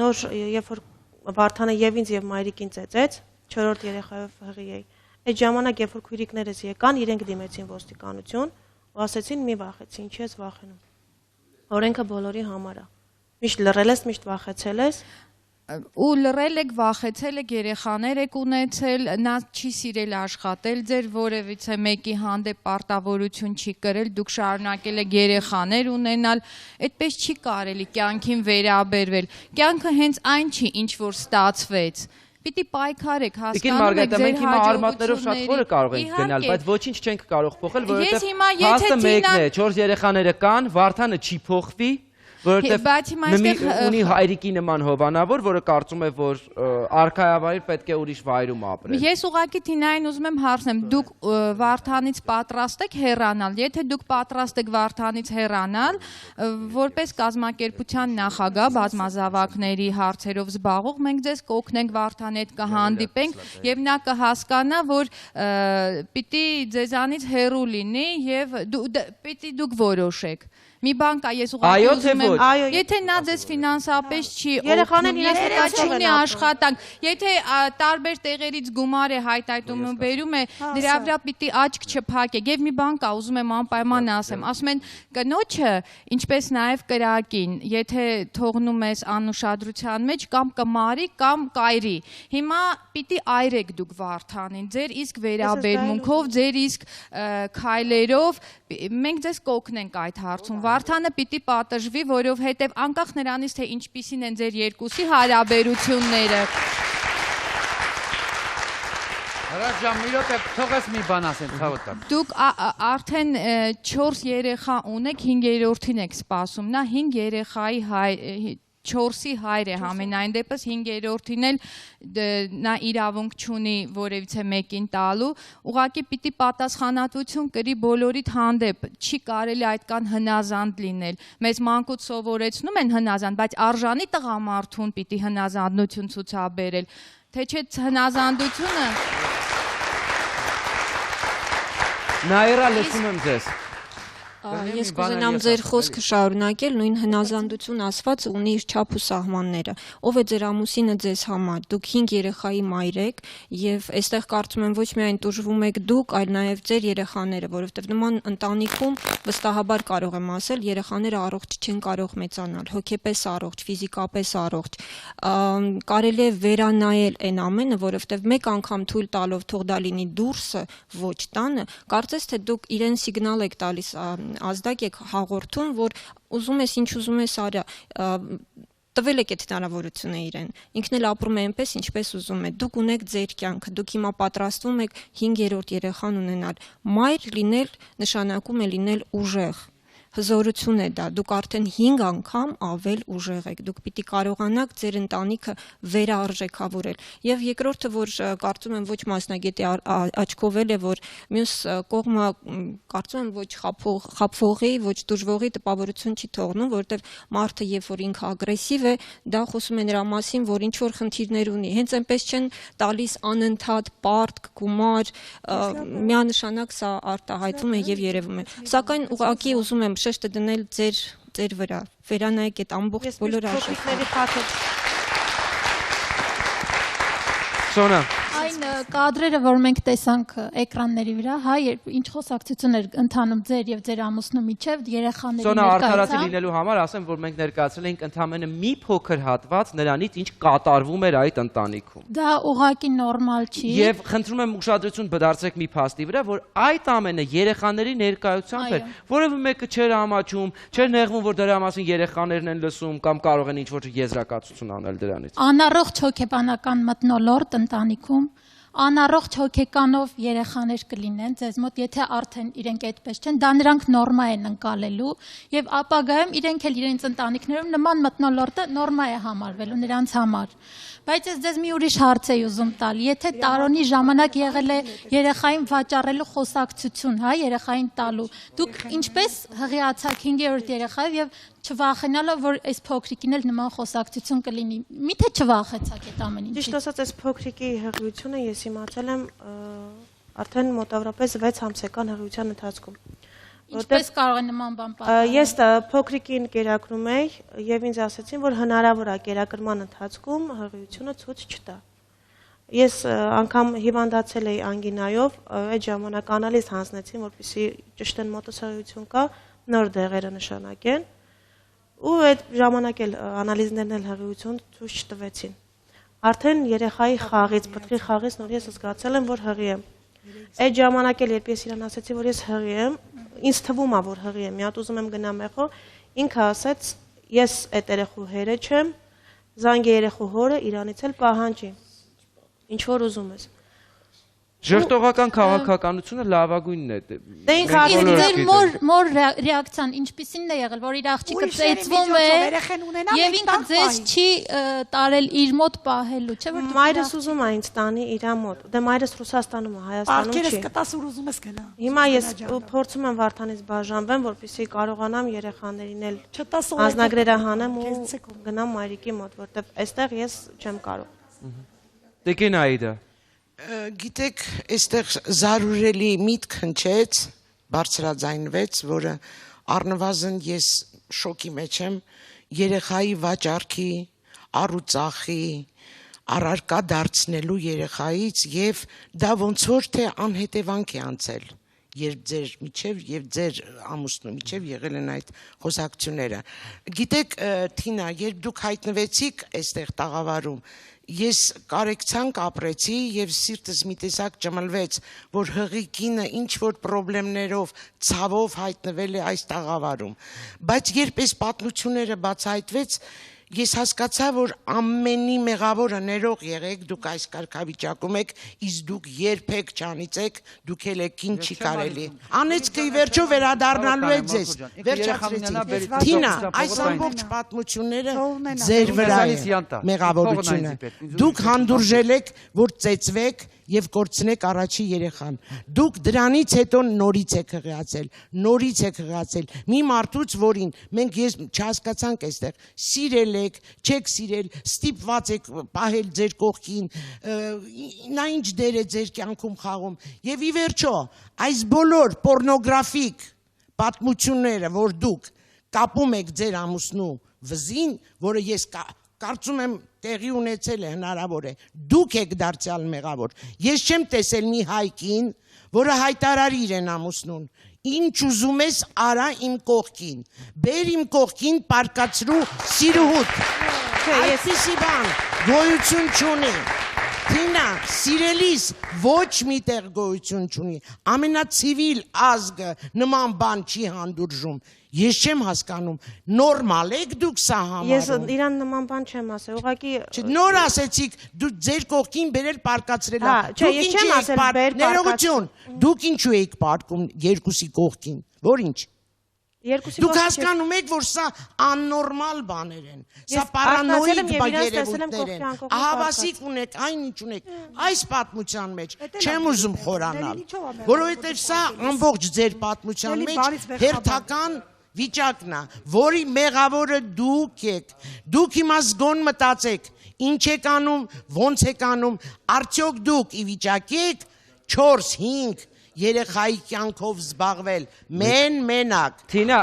նոր երբ որ Վարդանը եւ ինձ եւ մայրիկին ծեծեց, 4-րդ երեխայով հղի էի։ Այդ ժամանակ երբ որ քույրիկներս եկան, իրենք դիմեցին ոստիկանություն ու ասեցին՝ մի վախեցի, ինչի ես վախենում։ Օրենքը բոլորի համար է։ Միշտ լռել ես, միշտ վախեցել ես։ Ու լռել եք, վախեցել եք, երեխաներ եք ունեցել, նա չի սիրել աշխատել, ձեր որևիցե մեկի հանդեպ պարտավորություն չի կրել, դուք շարունակել եք երեխաներ ունենալ, այդպես չի կարելի կյանքին վերաբերվել։ Կյանքը հենց այն չի, ինչ որ ստացվեց։ պիտի պայքարեք, հասկանում եք ձեր հաջողությունների։ Մենք հիմա արմատներով շատ խորը կարող ենք գնալ, բայց ոչինչ չենք կարող փոխել, որովհետև փաստը մեկն է, 4 երեխաները կան, Վարդանը չի փոխվի, որովհետև ունի հայրիկի նման հովանավոր, որը կարծում է, որ արքայավայր պետք է ուրիշ վայրում ապրել։ Ես ուղղակի Թինային ուզում եմ հարցնեմ, դուք Վարդանից պատրաստ եք հեռանալ, եթե դուք պատրաստ եք Վարդանից հեռանալ, որպես կազմակերպության նախագահ բազմազավակների հարցերով զբաղող, մենք ձեզ կօգնենք Վարդանի հետ կհանդիպենք եւ նա կհասկանա, որ պիտի ձեզանից հեռու լինի եւ պիտի դուք որոշեք։ Մի բան կա, ես ուղղակի ուզում եմ, եթե նա ձեզ ֆինանսապես չի օգնում, եթե չունի աշխատանք, եթե տարբեր տեղերից գումար է հայտայտում ու բերում է, դրա վրա պիտի աչք չփակեք։ Եվ մի բան կա, ուզում եմ անպայման ասեմ, ասում են կնոջը, ինչպես նաև կրակին, եթե թողնում ես անուշադրության մեջ, կամ կմարի, կամ կայրի։ Հիմա պիտի այրեք դուք Վարդանին, ձեր իսկ վերաբերմունքով, ձեր իսկ քայլերով, մենք ձեզ կօգնենք այդ հարցում։ Վարդանը պիտի պատժվի, որովհետև անկախ նրանից, թե ինչպիսին են ձեր երկուսի հարաբերությունները։ Հրաժամ, մի րոպե, թող ես մի բան ասեմ, ցավոտ տամ։ Դուք արդեն 4 երեխա ունեք, 5-րդին եք սպասում, նա 5 երեխայի 4-ի հայր է համենայն դեպս 5-րդին էլ նա իրավունք չունի որևիցե մեկին տալու, ուղղակի պիտի պատասխանատվություն կրի բոլորիդ հանդեպ, չի կարելի այդքան հնազանդ լինել, մեզ մանկուց սովորեցնում են հնազանդ, բայց արժանի տղամարդուն պիտի հնազանդություն ցուցաբերել, թե չէ հնազանդությունը։ Նաիրա, լսում եմ ձեզ։ Ես կուզենամ ձեր խոսքը շարունակել, նույն հնազանդություն ասված ունի իր չափ ու սահմանները։ Ով է ձեր ամուսինը ձեզ համար, դուք 5 երեխայի մայր եք եւ այստեղ կարծում եմ ոչ միայն տուժվում եք դուք, այլ նաեւ ձեր երեխաները, որովհետեւ նման ընտանիքում վստահաբար կարող եմ ասել, երեխաները առողջ չեն կարող մեծանալ, հոգեպես առողջ, ֆիզիկապես առողջ։ Կարելի է վերանայել այն ամենը, որովհետեւ մեկ անգամ թույլ տալով թող դա լինի դուրսը, ոչ տանը, կարծես թե դուք իրեն սիգնալ եք տալիս ազդակ եք հաղորդում, որ ուզում ես ինչ ուզում ես արա, տվել եք այդ հնարավորությունը իրեն, ինքն էլ ապրում է այնպես, ինչպես ուզում է, դուք ունեք ձեր կյանքը, դուք հիմա պատրաստվում եք 5-րդ երեխան ունենալ, մայր լինել նշանակում է լինել ուժեղ, հզորություն է դա, դուք արդեն 5 անգամ ավել ուժեղ եք, դուք պիտի կարողանաք ձեր ընտանիքը վերարժեքավորել։ Եվ երկրորդը, որ կարծում եմ ոչ մասնագետի աչքով է, որ մյուս կողմը կարծում եմ ոչ խաբվողի, ոչ դժվողի տպավորություն չի թողնում, որովհետև մարդը երբ որ ինքը ագրեսիվ է, դա խոսում է նրա մասին, որ ինչ որ խնդիրներ ունի։ Հենց այնպես չեն տալիս անընդհատ պարտք, գումար, միանշանակ սա արտահայտվում է եւ երևում է։ Սակայն ուղղակի ուզում եմ շեշտը դնել ձեր վրա, վերանայեք այդ ամբողջ բոլոր աշխատանքները։ Սոնա Այն կադրերը, որ մենք տեսանք էկրանների վրա, հա, ինչ խոսակցություն էր ընթանում ձեր եւ ձեր ամուսնու միջև երեխաների ներկայացան։ Սոնա արդարացի լինելու համար ասեմ, որ մենք ներկայացրել ենք ընդամենը մի փոքր հատված նրանից, ինչ կատարվում էր այդ ընտանիքում։ Դա ուղղակի նորմալ չի։ Եվ խնդրում եմ ուշադրություն բդարձրեք մի փաստի վրա, որ այդ ամենը երեխաների ներկայությամբ էր, որևէ մեկը չէր ամաչում, չէր նեղվում, որ դրա մասին երեխաներն են լսում կամ կարող են ինչ-որ եզրակացություն անել դրանից։ Անառողջ հոգեբանական մթնոլորտ ընտանիքում անառողջ հոգեկանով երեխաներ կլինեն ձեզ մոտ, եթե արդեն իրենք այդպես չեն, դա նրանք նորմա են ընկալելու եւ ապագայում իրենք էլ իրենց ընտանիքներում նման մթնոլորտը նորմա է համարվելու նրանց համար։ Բայց ես ձեզ մի ուրիշ հարց էի ուզում տալ, եթե տարոնի ժամանակ եղել է երեխային վաճառելու խոսակցություն, հա, երեխային տալու, դուք ինչպես հղիացաք 5-րդ երեխայով եւ չվախենալով, որ այս փոքրիկին էլ նման խոսակցություն կլինի։ Միթե չվախեցաք այդ ամեն ինչից։ Ճիշտ ասած, այս փոքրիկի հղիությունը ես իմացել եմ արդեն մոտավորապես 6 ամսական հղիության ընթացքում։ Ինչպես կարող է նման բան պատահել։ Ես փոքրիկին կերակրում էի եւ ինձ ասացին, որ հնարավոր է կերակրման ընթացքում հղիությունը ցույց չտա։ Ես անգամ հիվանդացել էի անգինայով, այդ ժամանակ անալիզ հանձնեցին, որպեսզի ճշտեն մոտս հղիություն կա, նոր դեղերը նշանակեն։ Ու այդ ժամանակ էլ անալիզներն էլ հղիություն ցույց չտվեցին։ Արդեն երեխայի խաղից, պտղի խաղից նոր ես զգացել եմ, որ հղի եմ։ Այդ ժամանակ էլ երբ ես իրան ասացի, որ ես հղի եմ, ինձ թվում է, որ հղի եմ, մի հատ ուզում եմ գնամ եղո, ինքը ասաց, ես այդ երեխու հերը չեմ, զանգ երեխու հորը իրանից էլ պահանջի։ ինչ որ ուզում ես։ Ժողովրդական քաղաքականությունը լավագույնն է։ Իսկ ձեր մոր ռեակցիան ինչպիսին է եղել, որ իր աղջիկը ծեծվում է եւ ինքը ձեզ չի տարել իր մոտ պահելու, չէ՞ որ մայրս ուզում է ինձ տանի իր մոտ։ Դե մայրս Ռուսաստանում է, Հայաստանում չի։ Արկերս կտաս որ ուզում ես գնա։ Հիմա ես փորձում եմ Վարդանից բաժանվեմ, որպեսզի կարողանամ երեխաներին էլ անձնագրերը հանեմ ու գնամ մայրիկի մոտ, որտեվ այստեղ ես չեմ կարող։ Տիկին Աիդա Գիտեք, այստեղ զարուրելի միտք հնչեց, բարձրաձայնվեց, որը առնվազն ես շոկի մեջ եմ, երեխայի վաճառքի, առուծախի, առարկա դարձնելու երեխայից եւ դա ոնց որ թե անհետևանք է անցել, երբ ձեր միջև եւ ձեր ամուսնու միջև եղել են այդ խոսակցությունները։ Գիտեք, Թինա, երբ դուք հայտնվեցիք այստեղ տաղավարում, ես կարեկցանք ապրեցի եւ սիրտս մի տեսակ ճմլվեց, որ հղի կինը ինչ որ խնդիրներով, ցավով հայտնվել է այս տաղավարում։ Բայց երբ այս պատմությունները բացահայտվեց, ես հասկացա, որ ամենի մեղավորը ներող եղեք, դուք այս կարգավիճակում եք, իսկ դուք երբեք չանիծեք, դուք էլ եք ինչ չի կարելի։ Անեծքը ի վերջո վերադառնալու է ձեզ։ Վերջացրեցի։ Թինա, այս ամբողջ պատմությունները ձեր վրա է մեղավորությունը։ Դուք հանդուրժել եք, որ ծեծվեք եւ կորցնեք առաջի երեխան։ Դուք դրանից հետո նորից եք հղիացել։ Մի մարդուց, որին մենք ես չհասկացանք այստեղ, սիրել եք, չեք սիրել, ստիպված եք պահել ձեր կողքին, նա ինչ դեր է ձեր կյանքում խաղում։ Եվ ի վերջո, այս բոլոր պորնոգրաֆիկ պատմությունները, որ դուք կապում եք ձեր ամուսնու վզին, որը ես կարծում եմ տեղի ունեցել է հնարավոր է, դուք եք դարձյալ մեղավոր։ Ես չեմ տեսել մի հայկին, որը հայտարարի իրեն ամուսնուն, ինչ ուզում ես արա իմ կողքին, բեր իմ կողքին պարկացրու սիրուհուդ, այսպիսի բան գոյություն չունի։ Թինա, սիրելիս ոչ միտեղ գոյություն չունի, ամենացիվիլ ազգը նման բան չի հանդուրժում։ Ես չեմ հասկանում, նորմալ եք դուք սա համարում։ Ես իրան նման բան չեմ ասել, ուղղակի նոր ասեցիք, դուք ձեր կողքին բերել պարկացրել։ Չէ, ես չեմ ասել բեր ներողություն, դուք ինչու եք պարկում երկուսի կողքին, որ ինչ։ Դուք հասկանում եք, որ սա աննորմալ բաներ են, սա պարանոիկ երևույթներ են, ահավասիկ ունեք, այն ինչ ունեք, այս պատմության մեջ չեմ ուզում խորանալ, որովհետև սա ամբողջ ձեր պատմության մեջ հերթական վիճակն է, որի մեղավորը դուք եք, դուք հիմա զգոն մտածեք, ինչ եք անում, ոնց եք անում, արդյոք դուք ի վիճակի եք 4-5 երեխայի կյանքով զբաղվել, մենակ։ Թինա,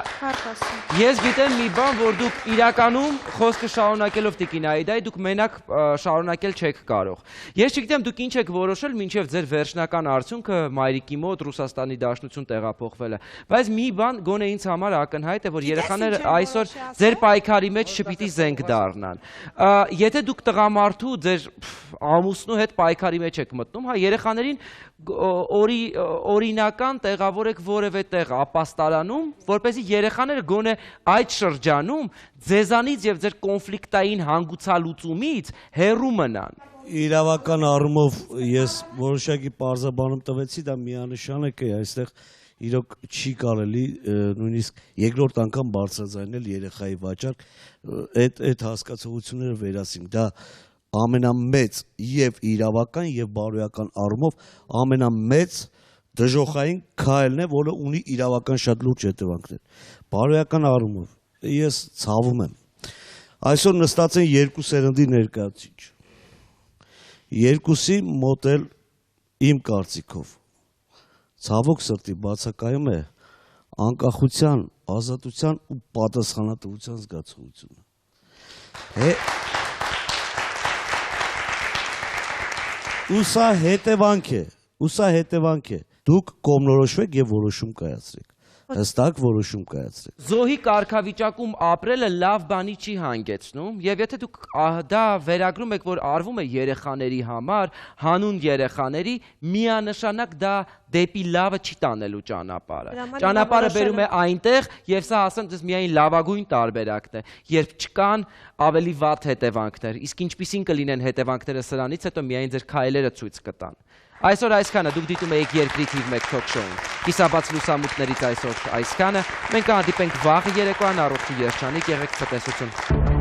ես գիտեմ մի բան, որ դուք իրականում խոսքը շարունակելով Տիկին Աիդայի, դուք մենակ շարունակել չեք կարող։ Ես չգիտեմ դուք ինչ եք որոշել մինչև ձեր վերջնական արդյունքը մայրիկի մոտ Ռուսաստանի Դաշնություն տեղափոխվելը, բայց մի բան գոնե ինձ համար ակնհայտ է, որ երեխաները այսօր ձեր պայքարի մեջ չպիտի զենք դառնան։ Եթե դուք տղամարդու ձեր ամուսնու հետ պայքարի մեջ եք մտնում, հա երեխաներին օրինական տեղավորեք որևէ տեղ ապաստարանում, որպեսզի երեխաները գոնե այդ շրջանում ձեզանից եւ ձեր կոնֆլիկտային հանգուցալուծումից հեռու մնան։ Իրավական առումով ես որոշակի պարզաբանում տվեցի, դա միանշանակ է, այստեղ իրոք չի կարելի նույնիսկ երկրորդ անգամ բարձրաձայնել երեխայի վաճառք, այդ հասկացողությունները վերացինք, դա ամենամեծ եւ իրավական եւ բարոյական առումով ամենամեծ դժոխային քայլն է, որը ունի իրավական շատ լուրջ հետևանքներ։ Բարոյական առումով ես ցավում եմ։ Այսօր նստած են երկու սերնդի ներկայացուցիչ։ Երկուսի մոտ էլ իմ կարծիքով ցավոք սրտի բացակայում է անկախության, ազատության ու պատասխանատվության զգացողությունը։ Ու սա հետևանք է, դուք կողմնորոշվեք եւ որոշում կայացրեք, հստակ որոշում կայացրեք։ Զոհի կարգավիճակում ապրելը լավ բանի չի հանգեցնում եւ եթե դուք դա վերագրում եք, որ արվում է երեխաների համար, հանուն երեխաների, միանշանակ դա դեպի լավը չի տանելու ճանապարհը։ Ճանապարհը բերում է այնտեղ, եւ սա ասեմ դες միայն լավագույն տարբերակն է, երբ չկան ավելի վատ հետևանքներ, իսկ ինչպիսին կլինեն հետևանքները սրանից հետո միայն ձեր քայլերը ցույց կտան։ Այսօր այսքանը, դուք դիտում եք Երկրի թիվ 1 թոք շոուն։ Կիսաբաց լուսամուտներից այսօր այսքանը, մենք կհանդիպենք վաղ երեկոյան, առողջ ու երջանիկ եղեք, ցտեսություն։